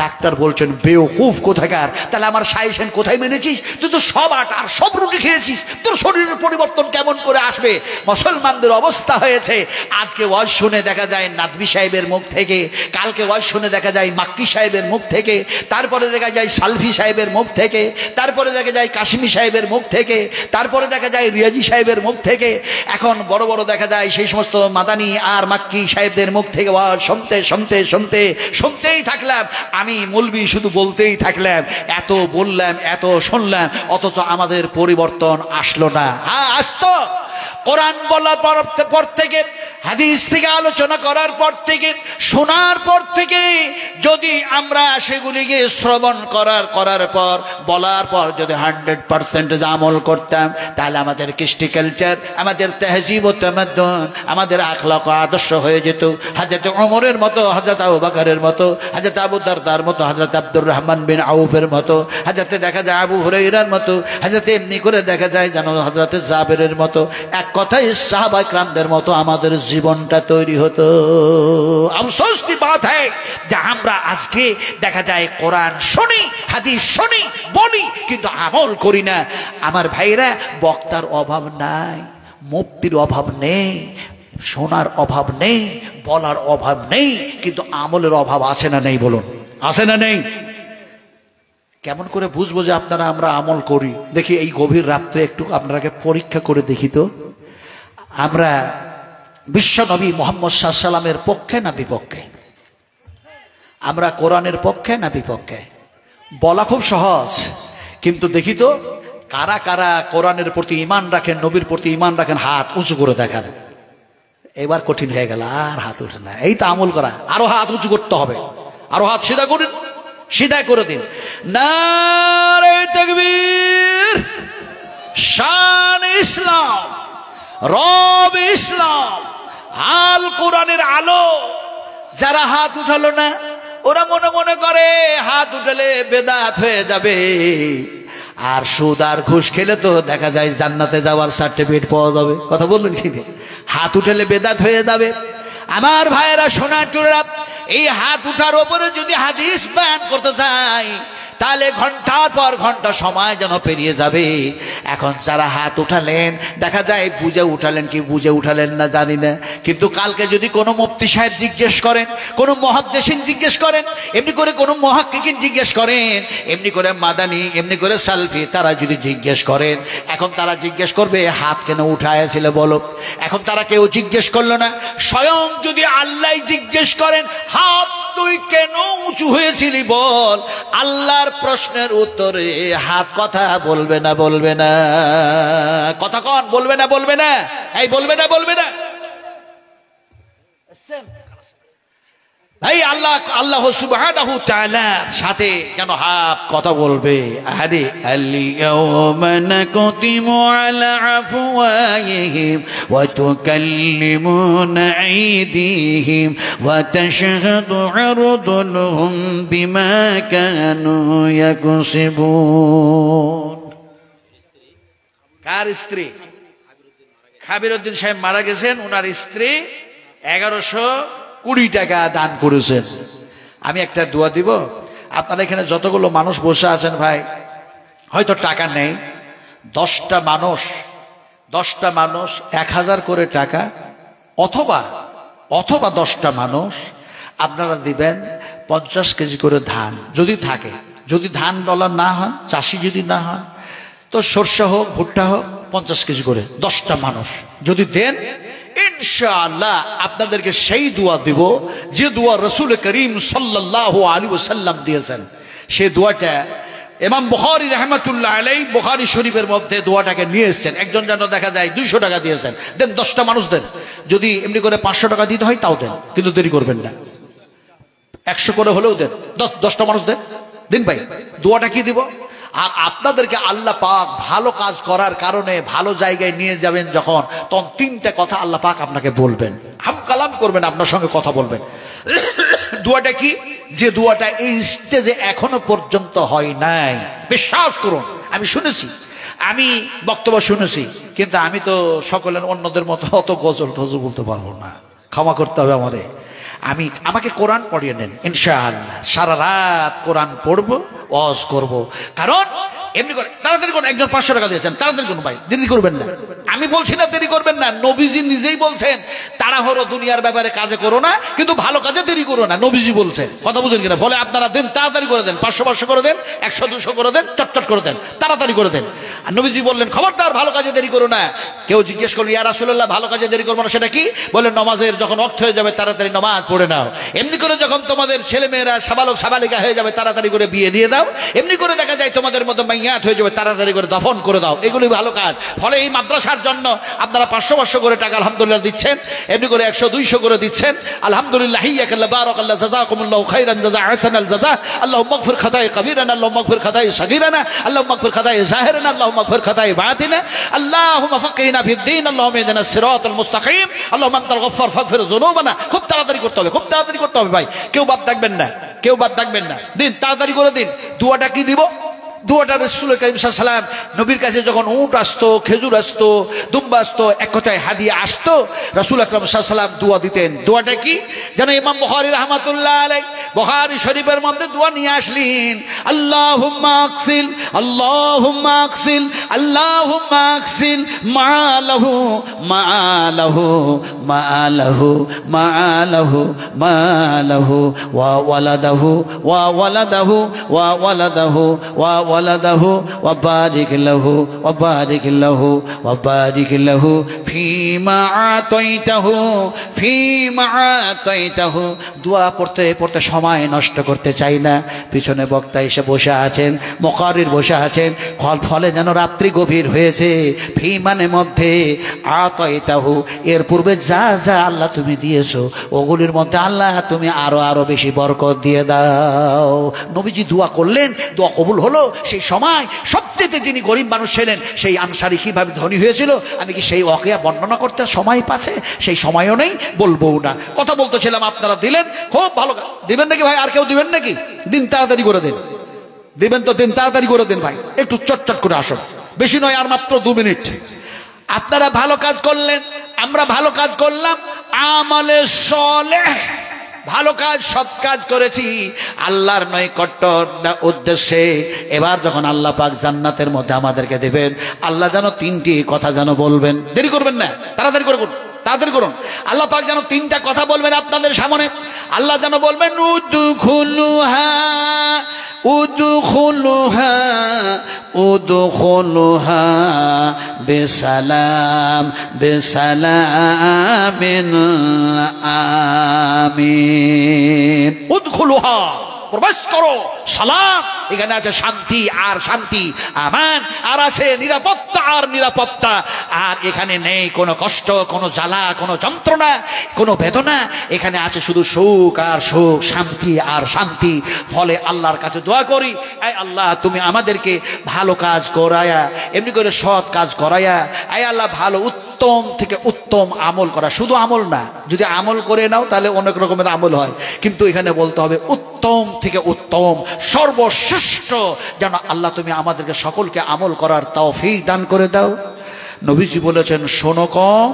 ডাক্তার বলছেন, বেওকুফ কোথাকার, তাহলে আমার সাজেশন কোথায় মেনেছিস? তুই তো সব আটা আর সব রুটি খেয়েছিস, তোর শরীরের পরিবর্তন কেমন করে আসবে? মুসলমানদের অবস্থা হয়েছে, আজকে ওয়াজ শুনে দেখা যায় নাদবি সাহেবের মুখ থেকে, কালকে ওয়াজ শুনে দেখা যায় মাক্কি সাহেবের মুখ থেকে, তারপরে দেখা যায় সালফি সাহেবের মুখ থেকে, তারপরে দেখা যায় কাশিমি সাহেবের মুখ থেকে, তারপরে দেখা যায় রিয়াজি সাহেবের মুখ থেকে, এখন বড় বড় দেখা যায় সেই সমস্ত মাদানি আর মাক্কি সাহেবদের মুখ থেকে ওয়াজ শুনতে শুনতে শুনতে শুনতেই থাকলাম। আমি মৌলবি শুধু বলতেই থাকলাম, এত বললাম এত শুনলাম, অথচ আমাদের পরিবর্তন আসলো না। হ্যাঁ আসতো, কোরআন বলার পর থেকে, হাদিস থেকে আলোচনা করার পর থেকে, শোনার পর থেকে যদি আমরা সেগুলিকে শ্রবণ করার পর বলার পর যদি 100% আমল করতাম, তাহলে আমাদের কৃষ্টি কালচার, আমাদের তেহজিব ও তামাদ্দুন, আমাদের আখলাক আদর্শ হয়ে যেত হযরত ওমরের মতো, হযরত আবু বকরের মতো, হযরত আবু দারদার মতো, হযরত আব্দুর রহমান বিন আউফের মতো, হযরত দেখা যায় আবু হুরায়রার মতো, হযরত এমনি করে দেখা যায় যেন হযরত জাবেরের মতো, এক কথায় সাহাবায়ে কেরামদের মতো আমাদের জীবনটা তৈরি হতো। আফসোস কি বাত হ্যায় যে আমরা আজকে দেখা যায় কোরআন শুনি, হাদিস শুনি, বলি, কিন্তু আমল করি না। আমার ভাইরা, বক্তার অভাব নাই, মুফতির অভাব নেই, শোনার অভাব নেই, বলার অভাব নেই, কিন্তু আমলের অভাব আছে না নেই? বলুন, আছে না নেই? কেমন করে বুঝবো যে আপনারা আমরা আমল করি? দেখি এই গভীর রাত্রে একটু আপনারাকে পরীক্ষা করে দেখি তো, আমরা বিশ্ব নবী মুহাম্মদ সাল্লাল্লাহু আলাইহি সাল্লামের পক্ষে না বিপক্ষে? আমরা কোরআনের পক্ষে না বিপক্ষে? বলা খুব সহজ, কিন্তু দেখি তো কারা কারা কোরআনের প্রতি ঈমান রাখেন, নবীর প্রতি ঈমান রাখেন, হাত উঁচু করে দেখান। এবার কঠিন হয়ে গেল, আর হাত উঠে না। এই তো আমল করা, আরো হাত উঁচু করতে হবে, আরো হাত সিধা করুন, সিধা করে দিন। নারে তাকবীর, শান ইসলাম, রব ইসলাম, আল কোরআনের আলো। যারা হাত উঠালো না, ওরা মনে মনে করে হাত উঠালে বেদাত হয়ে যাবে, আর সুদ আর ঘুষ খেলে তো দেখা যায় জান্নাতে যাওয়ার সার্টিফিকেট পাওয়া যাবে। কথা বললেন কি? হাত উঠালে বেদাত হয়ে যাবে। আমার ভাইয়েরা, সোনার টুকরা, এই হাত উঠার উপরে যদি হাদিস বয়ান করতে চাই, তাহলে ঘন্টার পর ঘন্টা সময় যেন পেরিয়ে যাবে। এখন যারা হাত উঠালেন, দেখা যায় বুঝে উঠালেন কি বুঝে উঠালেন না জানি না, কিন্তু কালকে যদি কোনো মুফতি সাহেব জিজ্ঞেস করেন, কোনো মুহাদ্দিসিন জিজ্ঞেস করেন, এমনি করে কোনো মুহাক্কিকিন জিজ্ঞেস করেন, এমনি করে মাদানি, এমনি করে সালফি, তারা যদি জিজ্ঞেস করেন, এখন তারা জিজ্ঞেস করবে হাত কেন উঠায়াছিলে বলো? এখন তারা কেউ জিজ্ঞেস করলো না। স্বয়ং যদি আল্লাহ জিজ্ঞেস করেন, হাত তুই কেন উঁচু হয়েছিলি বল, আল্লাহর প্রশ্নের উত্তরে হাত কথা বলবে না? বলবে না? কথা কন, বলবে না? বলবে না? এই বলবে না? বলবে না? ভাই, আল্লাহ সুবহানাহু ওয়া তাআলার সাথে যেন হাত কথা বলবে। আরে আল-ইয়াওমা নাকতিমু আলা আফওয়াহিহিম ওয়া তুকাল্লিমুনা আইদিহিম ওয়া তাশহাদু আরজুলুহুম বিমা কানু ইয়াকসিবুন। কার স্ত্রী? খাবিরউদ্দিন সাহেব মারা গেছেন, ওনার স্ত্রী 1120 টাকা দান করেছেন। আমি একটা দোয়া দিব, আপনারা এখানে যতগুলো মানুষ বসে আছেন ভাই, হয়তো টাকা নেই, 10টা মানুষ 1000 করে টাকা, অথবা 10টা মানুষ আপনারা দিবেন 50 কেজি করে ধান, যদি থাকে। যদি ধান ডলার না হয়, চাষি যদি না হয়, তো সরষে হোক, ভুট্টা হোক, 50 কেজি করে 10টা মানুষ যদি দেন, ইনশাআল্লাহ আপনাদেরকে সেই দোয়া দিব যে দোয়া রাসূল করিম সাল্লাল্লাহু আলাইহি ওয়াসাল্লাম দিয়েছেন। সেই দোয়াটা ইমাম বুখারী রাহমাতুল্লাহ আলাইহি বুখারী শরীফের মধ্যে দোয়াটাকে নিয়ে এসেছেন। একজন যেন দেখা যায় 200 টাকা দিয়েছেন, দেন 10টা মানুষ দেন। যদি এমনি করে 500 টাকা দিতে হয় তাও দেন, কিন্তু দেরি করবেন না। 100 করে হলেও দেন, 10টা মানুষ দেন। দিন ভাই, দোয়াটা কি দিব? আর আপনাদেরকে আল্লাহ পাক ভালো কাজ করার কারণে ভালো জায়গায় নিয়ে যাবেন যখন, তখন তিনটা কথা আল্লাহ পাক আপনাকে বলবেন, হাম কালাম করবেন, আপনার সঙ্গে কথা বলবেন। দোয়াটা কি? যে দোয়াটা এই স্টেজে এখনো পর্যন্ত হয় নাই। বিশ্বাস করুন, আমি শুনেছি, আমি বক্তব্য শুনেছি, কিন্তু আমি তো সকলের অন্যদের মতো অত গজল টজল বলতে পারবো না, ক্ষমা করতে হবে আমারে। আমাকে কোরআন পড়িয়ে নেন ইনশাআল্লাহ, সারা রাত কোরআন পড়বো, ওয়াজ করব। কারণ এমনি করে তাড়াতাড়ি করুন, একজন 500 টাকা দিয়েছেন, তাড়াতাড়ি করুন ভাই, দেরি করবেন না। আমি বলছি না দেরি করবেন না, নবীজি নিজেই বলছেন তাড়াহুড়ো দুনিয়ার ব্যাপারে কাজে করো না, কিন্তু ভালো কাজে দেরি করো না, নবীজি বলছেন। কথা বুঝেন কিনা? বলে আপনারা দেন, তাড়াতাড়ি করে দেন, 500 করে দেন, 100-200 করে দেন, চটচট করে দেন, তাড়াতাড়ি করে দেন। আর নবীজি বললেন খবরদার ভালো কাজে দেরি করো না। কেউ জিজ্ঞেস করলো ইয়া রাসূলুল্লাহ ভালো কাজে দেরি করবো না, সেটা কি? বলেন নমাজের যখন ওয়াক্ত হয়ে যাবে তাড়াতাড়ি নামাজ পড়ে নাও। এমনি করে যখন তোমাদের ছেলে মেয়েরা সাবালক সাবালিকা হয়ে যাবে তাড়াতাড়ি করে বিয়ে দিয়ে দাও। এমনি করে দেখা যায় তোমাদের মতো মাইয়াত হয়ে যাবে তাড়াতাড়ি করে দফন করে দাও। এগুলি ভালো কাজ। ফলে এই মাদ্রাসার জন্য আপনারা 500-500 করে টাকা আলহামদুলিল্লাহ দিচ্ছেন, এমনি করে 100-200 করে দিচ্ছেন, আলহামদুলিল্লাহ। হিয়াকাল্লাহ বারাকাল্লাহ জাযাকুমুল্লাহু খাইরান জাযা আহসানাল জাযা। আল্লাহুম্মা ইগফির খাতায়ে কাবীরানা, আল্লাহুম্মা ইগফির খাতায়ে সাগীরানা, আল্লাহুম্মা ইগফির খাতায়ে যাহিরানা, আল্লাহুম্মা ইগফির খাতায়ে বাতিনা, আল্লাহুম্মা ফাক্কিহনা ফিদ-দীন, আল্লাহুম্মা ইহদিনাস সিরাতাল মুস্তাকিম, আল্লাহুম্মা আনতাল গফফার ফাগফির যুনুবানা। খুব তাড়াতাড়ি করতে হবে, খুব তাড়াতাড়ি করতে হবে ভাই, কেউ বাদ থাকবেন না, কেউ বাদ থাকবেন না। দিন, তাড়াতাড়ি করে দিন। দোয়াটা কি দিব? দোয়াটা রাসূল কারীম সাল্লাল্লাহু আলাইহি ওয়াসাল্লাম নবীর কাছে যখন উট আসতো, খেজুর আসতো, দুম্বা আসতো, এক কথায় হাদিয়া আসতো, রাসূল আকরাম সাল্লাল্লাহু আলাইহি ওয়াসাল্লাম দোয়া দিতেন। দোয়াটা কি? যেন ইমাম বুখারী রাহমাতুল্লাহ আলাইহি বুখারী শরীফের মধ্যে দোয়া নিয়ে আসলেন, আল্লাহুম্মা আকসিল, আল্লাহুম্মা আকসিল, আল্লাহুম্মা আকসিল মা'লাহু মা'লাহু মা'লাহু মা'লাহু মা'লাহু ওয়া ওয়ালাদাহু ওয়া ওয়ালাদাহু ওয়া ওয়ালাদাহু ওয়া ওয়ালাদাহু ওয়া বারিক লাহু ওয়া বারিক লাহু ওয়া বারিক লাহু ফীমা আতাইতাহু ফীমা আতাইতাহু। দোয়া পড়তে পড়তে সময় নষ্ট করতে চাই না। পিছনে বক্তা এসে বসে আছেন, মুকাররির বসে আছেন, ফলে যেন রাত্রি গভীর হয়েছে। ফি মানে মধ্যে, আতাইতাহু এর পূর্বে যা যা আল্লাহ তুমি দিয়েছো ওগুলির মধ্যে আল্লাহ তুমি আরো বেশি বরকত দিয়ে দাও। নবীজি দোয়া করলেন, দোয়া কবুল হলো। সেই সময় সবচেয়ে যিনি গরিব মানুষ ছিলেন সেই আনসারী কিভাবে ধনী হয়েছিল, আমি কি সেই ওয়াকিয়া বর্ণনা করতে সময় পাচ্ছে? সেই সময়ও নেই, বলবো না। কথা বলতেছিলাম, আপনারা দিলেন, খুব ভালো। দিবেন নাকি ভাই? আর কেউ দিবেন নাকি? দিন, তাড়াতাড়ি করে দেন। দিবেন তো দিন, তাড়াতাড়ি করে দেন ভাই, একটু চটচট করে আসুন। বেশি নয়, আর মাত্র 2 মিনিট। আপনারা ভালো কাজ করলেন, আমরা ভালো কাজ করলাম, আমালে সলেহ, ভালো কাজ, সৎ কাজ করেছি আল্লাহর নৈকট্য উদ্দেশ্যে। এবার যখন আল্লাহ পাক জান্নাতের মধ্যে আমাদেরকে দেবেন, আল্লাহ যেন 3টি কথা যেন বলবেন। দেরি করবেন না, তাড়াতাড়ি করে করুন, তাড়াতাড়ি করুন। আল্লাহ পাক যেন 3টা কথা বলবেন আপনাদের সামনে। আল্লাহ যেন বলবেন উদখুলুহা উদখুলুহা উদখুলুহা বিসালাম বিসালামিন আমিন। উদখুলুহা প্রবেশ করো, সালাম, এখানে আছে শান্তি আর শান্তি, আমান আর আছে নিরাপত্তা আর নিরাপত্তা। আর এখানে নেই কোনো কষ্ট, কোনো জ্বালা, কোনো যন্ত্রণা, কোনো বেদনা। এখানে আছে শুধু সুখ আর সুখ, শান্তি আর শান্তি। ফলে আল্লাহর কাছে দোয়া করি, আয় আল্লাহ তুমি আমাদেরকে ভালো কাজ করায়া, এমনি করে সৎ কাজ করায়া, আয় আল্লাহ ভালো উত্তম থেকে উত্তম আমল করা। শুধু আমল না, যদি আমল করে নাও তাহলে অনেক রকমের আমল হয়, কিন্তু এখানে বলতে হবে উত্তম থেকে উত্তম, সর্বশ্রেষ্ঠ যেন আল্লাহ তুমি আমাদেরকে সকলকে আমল করার তৌফিক দান করে দাও। নবীজি বলেছেন শোনো কম,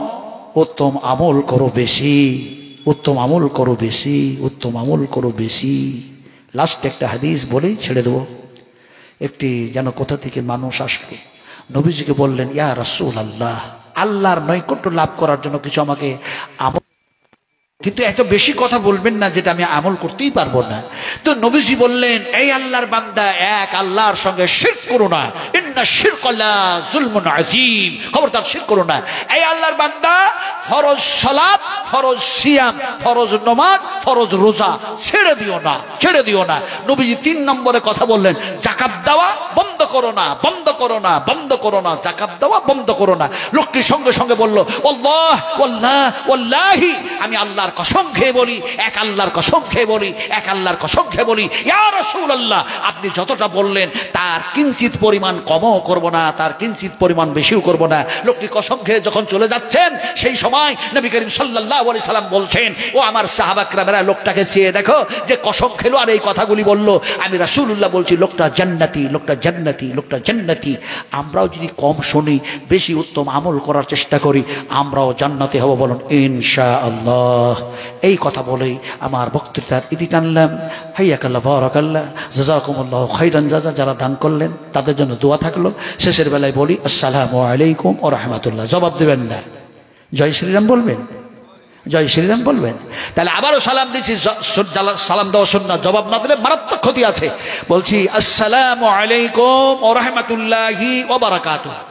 উত্তম আমল করো বেশি, উত্তম আমল করো বেশি, উত্তম আমল করো বেশি। লাস্ট একটা হাদিস বলেই ছেড়ে দেবো। একটি যেন কোথা থেকে মানুষ আসলো, নবীজিকে বললেন ইয়া রাসূলুল্লাহ, আল্লাহর নৈকট্য লাভ করার জন্য কিছু আমাকে আমল, কিন্তু এত বেশি কথা বলবেন না যেটা আমি আমল করতেই পারবো না। তো নবীজি বললেন, এই আল্লাহর বান্দা, এক আল্লাহর সঙ্গে শিরক করো না, ইন্না শিরকা লা যুলমুন আযীম, খবরদার শিরক করো না। এই আল্লাহর বান্দা, ফরজ সালাত, ফরজ সিয়াম, ফরজ নামাজ, ফরজ রোজা ছেড়ে দিও না, ছেড়ে দিও না। নবীজি 3 নম্বরে কথা বললেন, যাকাত দেওয়া বন্ধ করো না, বন্ধ করো না, বন্ধ করো না, যাকাত দেওয়া বন্ধ করো না। লোকটি সঙ্গে সঙ্গে বলল, আল্লাহ ওয়াল্লাহ ওয়াল্লাহি, আমি আল্লাহর কসম খেয়ে বলি, এক আল্লাহর কসম খেয়ে বলি, এক আল্লাহর কসম খেয়ে বলি, ইয়া রাসূলুল্লাহ, আপনি যতটা বললেন তার কিঞ্চিত পরিমাণ কমও করব না, তার কিঞ্চিত পরিমাণ বেশিও করব না। লোকটি কসম খেয়ে যখন চলে যাচ্ছেন, সেই সময় নবী করিম সাল্লাল্লাহু আলাইহি সাল্লাম বলছেন, ও আমার সাহাবা کرامরা, লোকটাকে চেয়ে দেখো যে কসম খেলো আর এই কথাগুলি বলল। আমি রাসূলুল্লাহ বলছি, লোকটা জান্নাতি, লোকটা জান্নাতি, লোকটা জান্নাতি। আমরাও যদি কম শুনি, বেশি উত্তম আমল করার চেষ্টা করি, আমরাও জান্নাতি হব, বলুন ইনশাআল্লাহ। এই কথা বলেই আমার বক্তৃতার ইতি টানলাম। হাইয়াকাল্লাহ, বারাকাল্লাহ, জাযাকুমুল্লাহু খাইরান জাযা। যারা দান করলেন তাদের জন্য দোয়া থাকলো। শেষের বেলায় বলি আসসালামু আলাইকুম ওয়া রাহমাতুল্লাহ। জবাব দেবেন না, জয় শ্রীরাম বলবেন, জয় শ্রীরাম বলবেন। তাহলে আবারও সালাম দিচ্ছি, সালাম দেওয়া সুন্নাত, জবাব না দিলে মারাত্মক ক্ষতি আছে। বলছি আসসালামু আলাইকুম ওয়া রাহমাতুল্লাহি ওয়া বারাকাতুহু।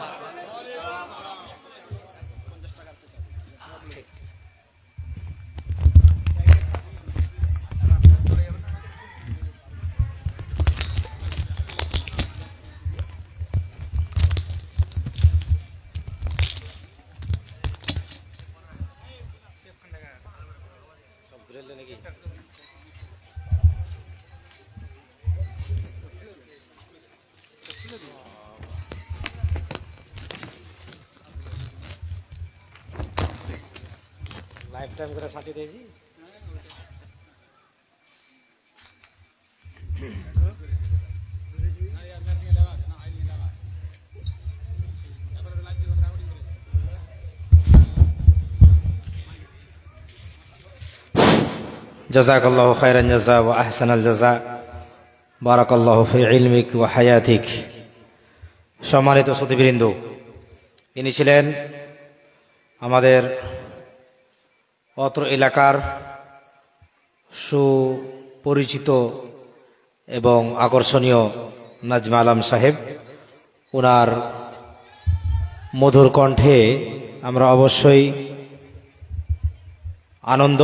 লাইফ টাইম করে সাথে দিয়েছি। জাযাকাল্লাহু খাইরান জাযা ওয়া আহসানাল জাযা, বারাকাল্লাহু ফি ইলমিক ওয়া হায়াতিক। সম্মানিত শ্রোতৃবৃন্দ, ইনি ছিলেন আমাদের অত্র এলাকার সুপরিচিত এবং আকর্ষণীয় নাজমা আলম সাহেব। ওনার মধুর কণ্ঠে আমরা অবশ্যই আনন্দ।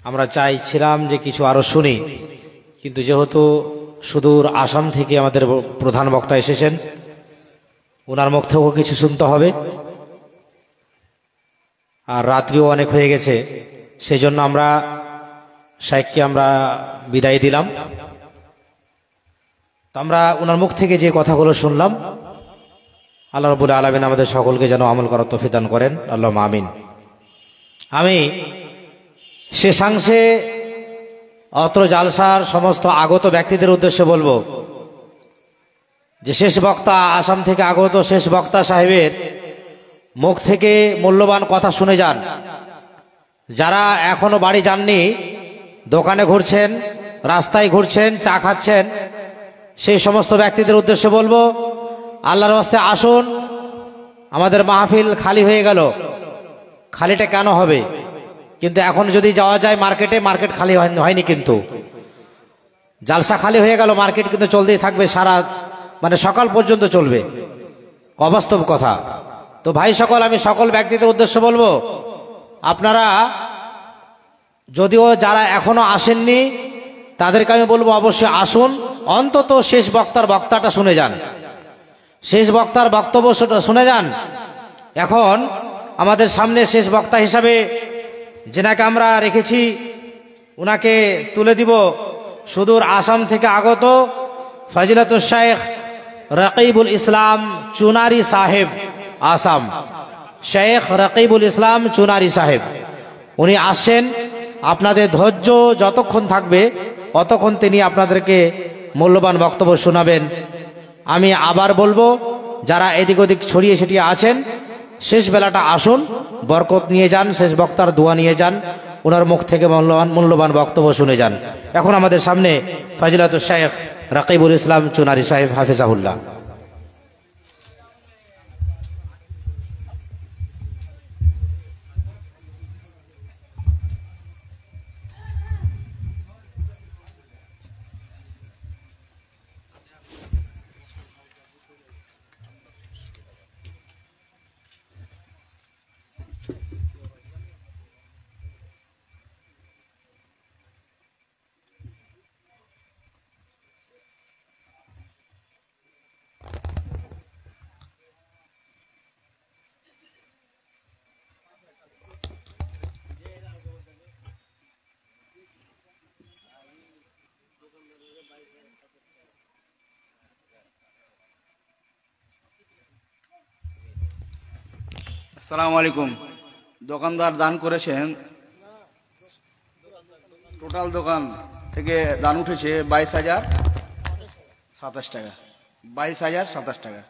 আমরা চাইছিলাম যে কিছু আরো শুনি, কিন্তু যেহেতু সুদূর আসাম থেকে আমাদের প্রধান বক্তা এসেছেন, ওনার মুখ থেকেও কিছু শুনতে হবে। আর রাত্রিও অনেক হয়ে গেছে, সেই জন্য আমরা শাইখকে আমরা বিদায় দিলাম। তো আমরা ওনার মুখ থেকে যে কথাগুলো শুনলাম, আল্লাহ রাব্বুল আলামিন আমাদের সকলকে যেন আমল করার তৌফিক দান করেন, আল্লাহুম্মা আমিন। আমি শেষাংশে অত্র জালসার সমস্ত আগত ব্যক্তিদের উদ্দেশ্যে বলবো যে শেষ বক্তা, আসাম থেকে আগত শেষ বক্তা সাহেবের মুখ থেকে মূল্যবান কথা শুনে যান। যারা এখনো বাড়ি যাননি, দোকানে ঘুরছেন, রাস্তায় ঘুরছেন, চা খাচ্ছেন, সেই সমস্ত ব্যক্তিদের উদ্দেশ্যে বলবো, আল্লাহর ওয়াস্তে আসুন। আমাদের মাহফিল খালি হয়ে গেল, খালিটা কেন হবে? কিন্তু এখন যদি যাওয়া যায় মার্কেটে, মার্কেট খালি হয়নি, কিন্তু জালসা খালি হয়ে গেল, মার্কেট কিন্তু চলতেই থাকবে, সারা সকাল পর্যন্ত চলবে, অবাস্তব কথা। তো ভাই সকল, আমি সকল ব্যক্তিদের উদ্দেশ্যে বলবো, আপনারা যদিও যারা এখনো আসেননি তাদেরকে আমি বলবো অবশ্যই আসুন, অন্তত শেষ বক্তাটা শুনে যান, শেষ বক্তার বক্তব্য শুনে যান। এখন আমাদের সামনে শেষ বক্তা হিসাবে যেনাকে আমরা রেখেছি, উনাকে তুলে দিব সুদূর আসাম থেকে আগত ফজিলাতুল শাইখ রকিবুল ইসলাম চুনারি সাহেব, আসাম। শেখ রকিবুল ইসলাম চুনারি সাহেব উনি আসছেন। আপনাদের ধৈর্য যতক্ষণ থাকবে অতক্ষণ তিনি আপনাদেরকে মূল্যবান বক্তব্য শোনাবেন। আমি আবার বলবো, যারা এদিক ওদিক ছড়িয়ে ছিটিয়ে আছেন, শেষ বেলাটা আসুন, বরকত নিয়ে যান, শেষ বক্তার দোয়া নিয়ে যান, ওনার মুখ থেকে মূল্যবান বক্তব্য শুনে যান। এখন আমাদের সামনে ফজিলাতুল শাইখ রকিবুল ইসলাম চুনারি সাহেব, হাফিজাহুল্লাহ। আসসালামু আলাইকুম। দোকানদার দান করেছেন, টোটাল দোকান থেকে দান উঠেছে 22,027 টাকা। 22,027 টাকা।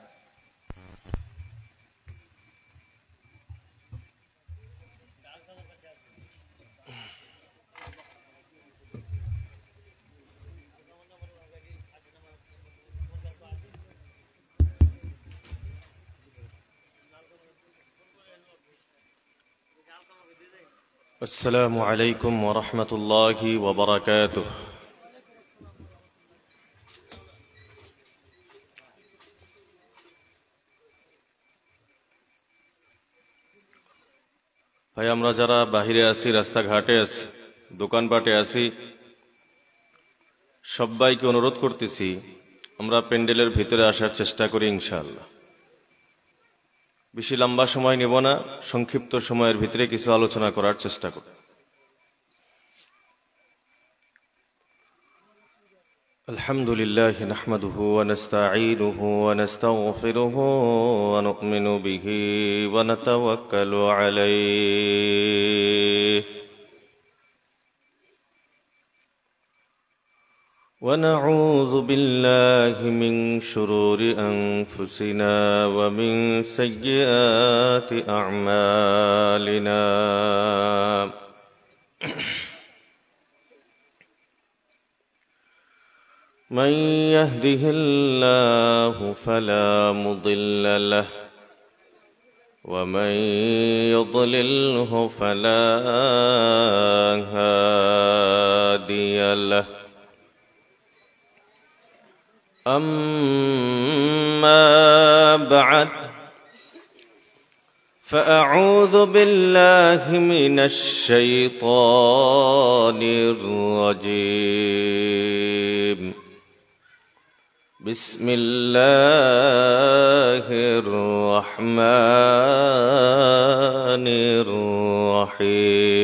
السلام عليكم ورحمة الله وبركاته. ভাই, আমরা যারা বাহিরে আছি, রাস্তাঘাটে আছি, দোকানপাটে আছি, সবাইকে অনুরোধ করতেছি আমরা প্যান্ডেলের ভিতরে আসার চেষ্টা করি ইনশাআল্লাহ। বেশি লম্বা সময় নেব না, সংক্ষিপ্ত সময়ের ভিতরে কিছু আলোচনা করার চেষ্টা করব। আলহামদুলিল্লাহ নাহমাদুহু ওয়া নাস্তাঈনুহু ওয়া নাস্তাগফিরুহু ওয়া নু'মিনু বিহি ওয়া নাতাওয়াক্কালু আলাইহি ونعوذ بالله من شرور أنفسنا ومن سيئات أعمالنا من يهده الله فلا مضل له ومن يضلله فلا هادي له. أما بعد فأعوذ بالله من الشيطان الرجيم. بسم الله الرحمن الرحيم.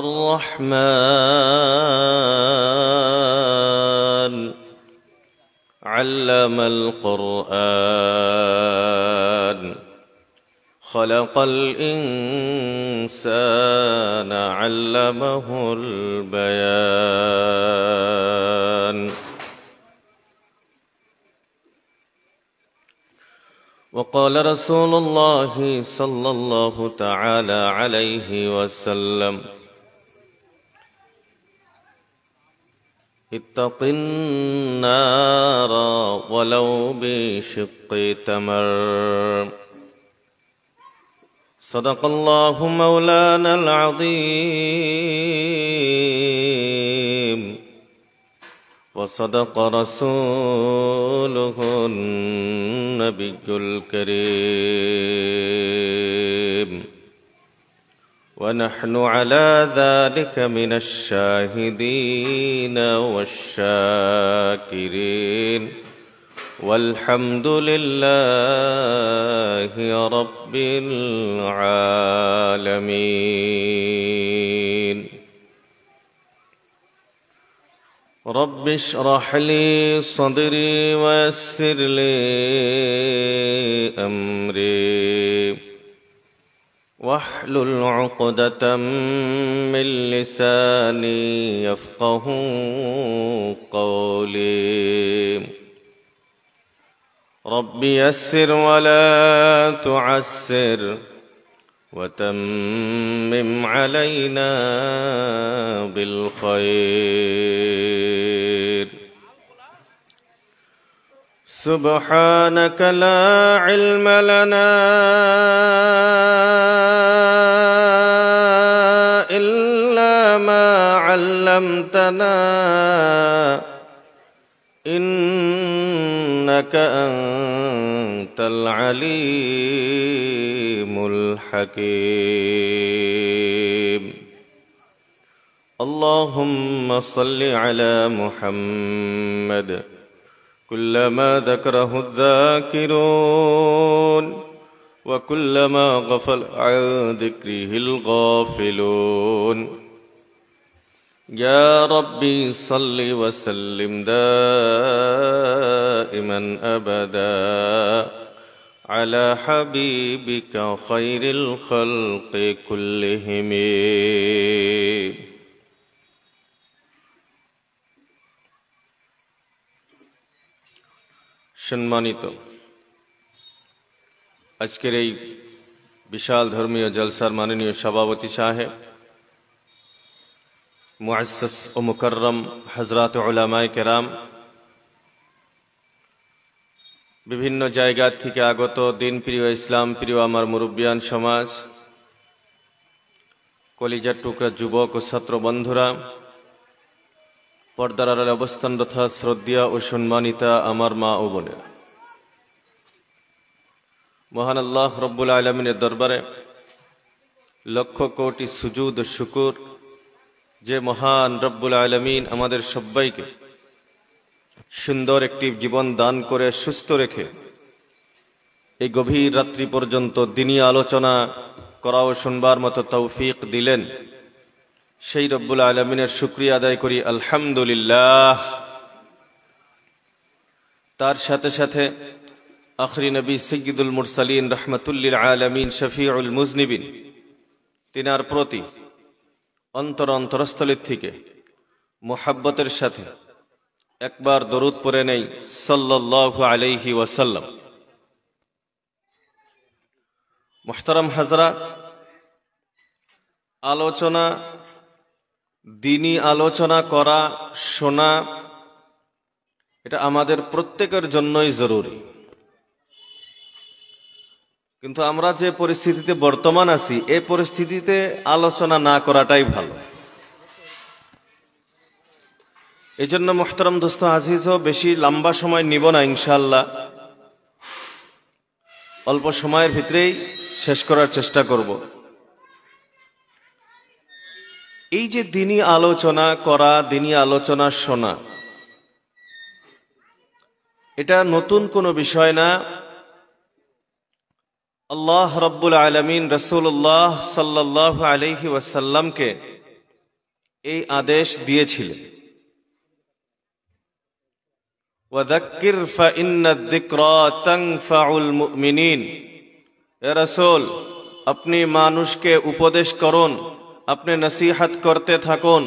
الرحمن علم القرآن خلق الإنسان علمه البيان. وقال رسول الله صلى الله تعالى عليه وسلم اتق النار ولو بشق تمر. صدق الله مولانا العظيم وصدق رسوله النبي الكريم ونحن على ذلك من الشاهدين والشاكرين والحمد لله رب العالمين. رب اشرح لي صدري ويسر لي أمري واحلل عقدة من لساني يفقه قولي. رب يسر ولا تعسر وتمم علينا بالخير. سبحانك لا علم لنا إلا ما علمتنا إنك أنت العليم الحكيم. اللهم صل على محمد كلما ذكره الذاكرون وكلما غفل عن ذكره الغافلون. يا ربي صل وسلم دائما أبدا على حبيبك خير الخلق كلهم সম্মানিত আজকের এই বিশাল ধর্মীয় জলসার মাননীয় সভাপতি সাহেব, মুআসসিস ও মুকাররম হযরত উলামায়ে কেরাম, বিভিন্ন জায়গা থেকে আগত দিন প্রিয়, ইসলাম প্রিয় আমার মুরব্বিয়ান সমাজ, কলিজার টুকরা যুবক ও ছাত্র বন্ধুরা, পর্দার আড়ালে অবস্থানরত শ্রদ্ধেয় ও সম্মানিতা আমার মা ও বোনেরা, মহান আল্লাহ রব্বুল আলামিনের দরবারে লক্ষ কোটি সুজুদ ও শুকুর যে মহান রব্বুল আলামিন আমাদের সবাইকে সুন্দর একটি জীবন দান করে সুস্থ রেখে এই গভীর রাত্রি পর্যন্ত দিনী আলোচনা করা ও শুনবার মতো তৌফিক দিলেন। সেই রব্বুল আলামিনের শুকরিয়া আদায় করি আলহামদুলিল্লাহ। তার সাথে সাথে আখরি নবী সাইয়্যিদুল মুরসালিন রাহমাতুল্লিল আলামিন শফিউল মুজনিবিন তিনার প্রতি অন্তরস্থল থেকে মুহাব্বতের সাথে একবার দরুদ পড়ে নেই সাল্লাল্লাহু আলাইহি ওয়াসাল্লাম। মুহতারাম হাজরাত, আলোচনা, দ্বীনি আলোচনা করা, শোনা, এটা আমাদের প্রত্যেকের জন্যই জরুরি। কিন্তু আমরা যে পরিস্থিতিতে বর্তমান আছি, এই পরিস্থিতিতে আলোচনা না করাটাই ভালো। এই জন্য মুহতারাম দোস্ত আজিজও বেশি লম্বা সময় নিব না, ইনশাআল্লাহ অল্প সময়ের ভিতরেই শেষ করার চেষ্টা করব। এই যে দ্বীনি আলোচনা করা, দ্বীনি আলোচনা শোনা, এটা নতুন কোনো বিষয় না। আল্লাহ রাব্বুল আলামিন রাসূলুল্লাহ সাল্লাল্লাহু আলাইহি ওয়াসাল্লামকে এই আদেশ দিয়েছিলেন, ওয়াযাক্কির ফাইন্নাদ-যিকরা তানফাউল মুমিনিন। হে রাসূল, আপনি মানুষকে উপদেশ করুন, আপনি নসিহত করতে থাকুন।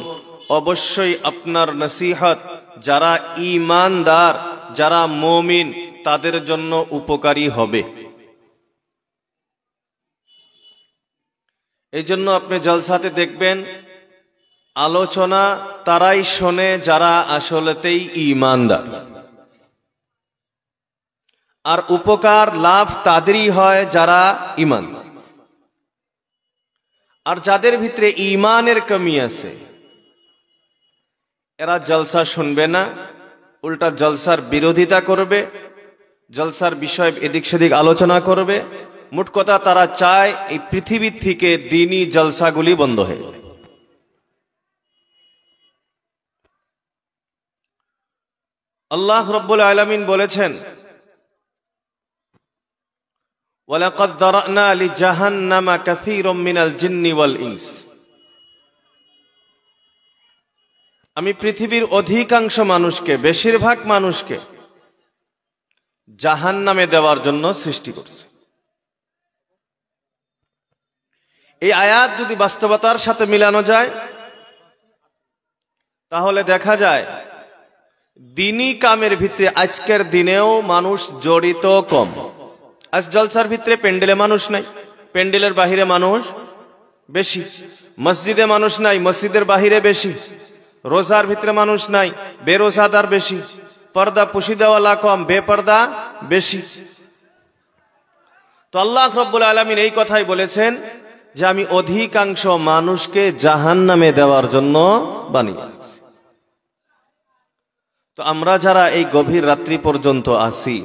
অবশ্যই আপনার নসিহত যারা ঈমানদার, যারা মুমিন, তাদের জন্য উপকারী হবে। এই জন্য আপনি জলসাতে দেখবেন আলোচনা তারাই শোনে যারা আসলেতেই ঈমানদার, আর উপকার লাভ তাদেরই হয় যারা ঈমানদার। আর যাদের ভিতরে ঈমানের কমি আছে, এরা জলসা শুনবে না, উল্টা জলসার বিরোধিতা করবে, জলসার বিষয় এদিক সেদিক আলোচনা করবে। মোট কথা, তারা চায় এই পৃথিবীর থেকে দ্বীনি জলসাগুলি বন্ধ হয়ে যায়। আল্লাহ রাব্বুল আলামিন বলেছেন, ওয়ালাকাদ দারানা লিজাহান্নামা কাসীরাম মিনাল জিন্নি ওয়াল ইনস। আমি পৃথিবীর অধিকাংশ মানুষকে, বেশিরভাগ মানুষকে জাহান্নামে দেওয়ার জন্য সৃষ্টি করছি। এই আয়াত যদি বাস্তবতার সাথে মিলানো যায়, তাহলে দেখা যায় দ্বীনি কামের ভিতরে আজকের দিনেও মানুষ জড়িত কম। আজ জলসার ভিতরে প্যান্ডেলে মানুষ নাই, প্যান্ডেলের বাহিরে মানুষ বেশি। মসজিদে মানুষ নাই, মসজিদের বাহিরে বেশি। রোজার ভিতরে মানুষ নাই, বেরোজাদার বেশি। পর্দা পুশিদাওয়ালা কম, বেপর্দা বেশি। তো আল্লাহ রাব্বুল আলামিন এই কথাই বলেছেন যে আমি অধিকাংশ মানুষকে জাহান্নামে দেওয়ার জন্য বানিয়ে রাখছি। তো আমরা যারা এই গভীর রাত্রি পর্যন্ত আছি,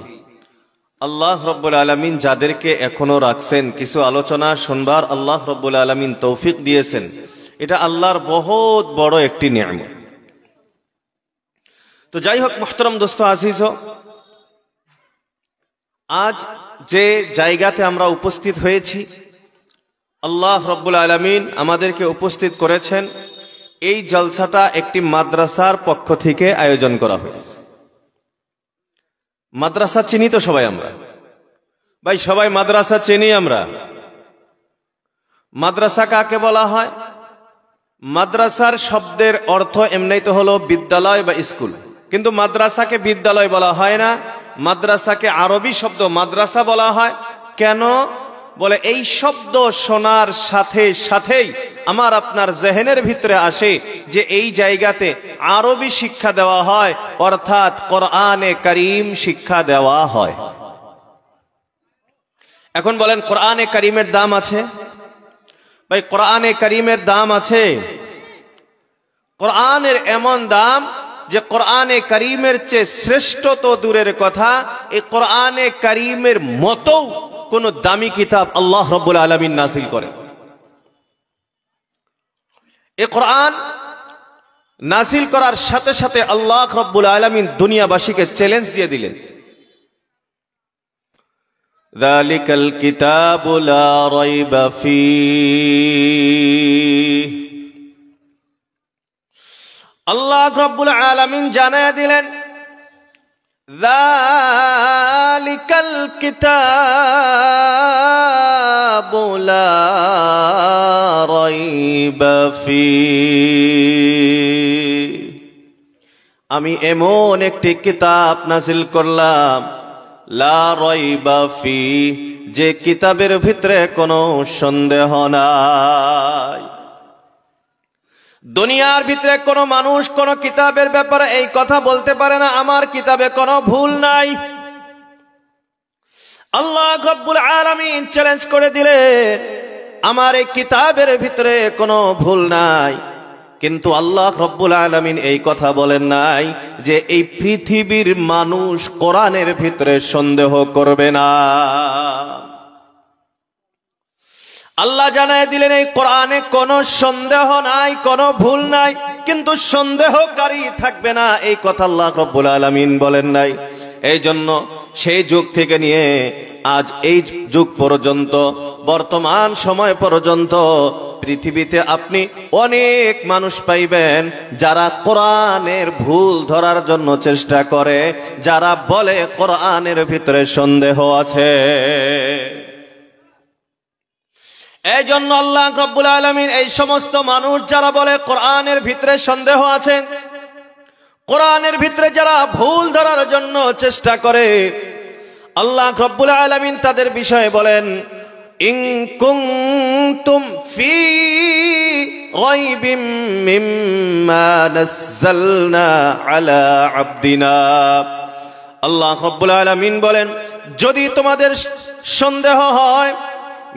আল্লাহ রাব্বুল আলামিন যাদেরকে এখনো রাখছেন, কিছু আলোচনা শুনবার আল্লাহ রাব্বুল আলামিন তৌফিক দিয়েছেন, এটা আল্লাহর বহুত বড় একটি নিয়ামত। তো যাই হোক মুহতারাম দোস্ত আজিজ, আজ যে জায়গাতে আমরা উপস্থিত হয়েছি, আল্লাহ রাব্বুল আলামিন আমাদেরকে উপস্থিত করেছেন এই জলসাটা একটি মাদ্রাসার পক্ষ থেকে আয়োজন করা হয়েছে। মাদ্রাসা চিনি তো সবাই আমরা, ভাই সবাই মাদ্রাসা চিনি আমরা। মাদ্রাসা কাকে বলা হয়? মাদ্রাসার শব্দের অর্থ এমনিই তো হলো বিদ্যালয় বা স্কুল, কিন্তু মাদ্রাসাকে বিদ্যালয় বলা হয় না, মাদ্রাসাকে আরবি শব্দ মাদ্রাসা বলা হয়। কেন? বলে এই শব্দ শোনার সাথে সাথেই আমার আপনার জেহেনের ভিতরে আসে যে এই জায়গাতে আরবি শিক্ষা দেওয়া হয়, অর্থাৎ কোরআনে কারীম শিক্ষা দেওয়া হয়। এখন বলেন কোরআনে কারীমের দাম আছে? ভাই কোরআনে কারীমের দাম আছে। কোরআনের এমন দাম যে কোরআনে কারীমের চেয়ে শ্রেষ্ঠ তো দূরের কথা, এই কোরআনে কারীমের মতো কোন দামি কিতাব আল্লাহ রাব্বুল আলামিন নাযিল করেন। এই কোরআন নাযিল করার সাথে সাথে আল্লাহ রাব্বুল আলামিন দুনিয়াবাসীকে চ্যালেঞ্জ দিয়ে দিলেন, যালিকাল কিতাবু লা রাইবা ফীহ। আল্লাহ রাব্বুল আলামিন জানায়া দিলেন, যালিকাল কিতাবু লা রাইবা ফীহ। আমি এমন একটি কিতাব নাযিল করলাম, লা রাইবা ফীহ, যে কিতাবের ভিতরে কোনো সন্দেহ নাই। দুনিয়ার ভিতরে কোনো মানুষ কোন কিতাবের ব্যাপারে এই কথা বলতে পারে না আমার কিতাবে কোনো ভুল নাই। আল্লাহ রাব্বুল আলামিন চ্যালেঞ্জ করে দিলেন, আমার এই কিতাবের ভিতরে কোনো ভুল নাই। কিন্তু আল্লাহ রাব্বুল আলামিন এই কথা বলেন নাই যে এই পৃথিবীর মানুষ কোরআনের ভিতরে সন্দেহ করবে না। আল্লাহ জানায় দিলেন এই কোরআনে কোনো সন্দেহ নাই, কোনো ভুল নাই, কিন্তু সন্দেহকারী থাকবে না, এই কথা আল্লাহ রাব্বুল আলামিন বলেন নাই। এই জন্য সেই যুগ থেকে নিয়ে আজ এই যুগ পর্যন্ত, বর্তমান সময় পর্যন্ত পৃথিবীতে আপনি অনেক মানুষ পাইবেন যারা কোরআনের ভুল ধরার জন্য চেষ্টা করে, যারা বলে কোরআনের ভিতরে সন্দেহ আছে। এই জন্য আল্লাহ রাব্বুল আলামিন এই সমস্ত মানুষ যারা বলে কোরআনের ভিতরে সন্দেহ আছে, কোরআনের ভিতরে যারা ভুল ধরার জন্য চেষ্টা করে, আল্লাহ রাব্বুল আলামিন তাদের বিষয়ে বলেন, ইন কুনতুম ফি রাইবিম মিম্মা নাযালনা আলা আবদিনা। আল্লাহ রাব্বুল আলামিন বলেন, যদি তোমাদের সন্দেহ হয়,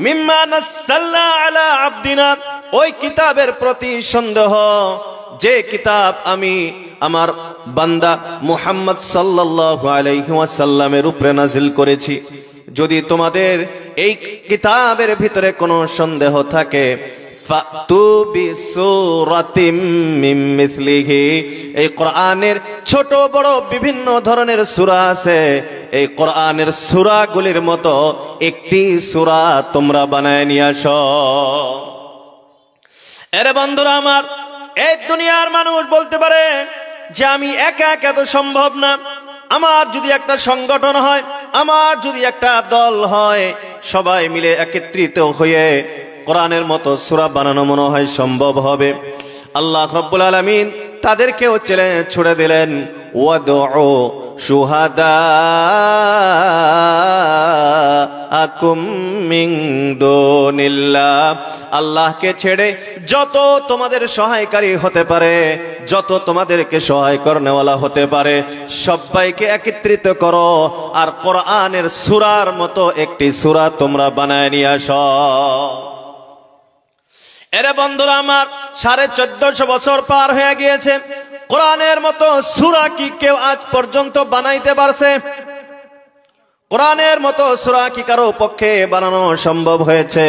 মিম্মা নাযালনা আলা আবদিনা, ওই কিতাবের প্রতি সন্দেহ, যে কিতাব আমি আমার বান্দা মুহাম্মদ সাল্লাল্লাহু আলাইহি ওয়াসাল্লামের উপরে নাযিল করেছি, যদি তোমাদের এই কিতাবের ভিতরে কোনো সন্দেহ থাকে, ফাতু বিসূরাতিম মিন মিসলিহি, এই কোরআনের ছোট বড় বিভিন্ন ধরনের সূরা আছে, এই কোরআনের সূরাগুলির মতো একটি সূরা তোমরা বানায় নিয়ে আসো। এরে বন্ধুরা আমার, এই দুনিয়ার মানুষ বলতে পারে যে আমি একা একা তো সম্ভব না, আমার যদি একটা সংগঠন হয়, আমার যদি একটা দল হয়, সবাই মিলে একত্রিত হয়ে কোরআনের মতো সূরা বানানো মনে হয় সম্ভব হবে। আল্লাহ রাব্বুল আলামিন তাদেরকেও চ্যালেঞ্জ ছুড়ে দিলেন, ওয়াদউ শুহাদাআকুম মিন দুনিল্লাহ, আল্লাহকে ছেড়ে যত তোমাদের সহায়কারী হতে পারে, যত তোমাদেরকে সহায় করনেওয়ালা হতে পারে, সবাইকে একত্রিত করো আর কোরআনের সূরার মতো একটি সূরা তোমরা বানায় নিয়ে আসো। এরে বন্ধুরা আমার, 1450 বছর পার হয়ে গিয়েছে, কোরআনের মতো সূরা কি কেউ আজ পর্যন্ত বানাইতে পারছে? কোরআনের মতো সূরা কি কারো পক্ষে বানানো সম্ভব হয়েছে?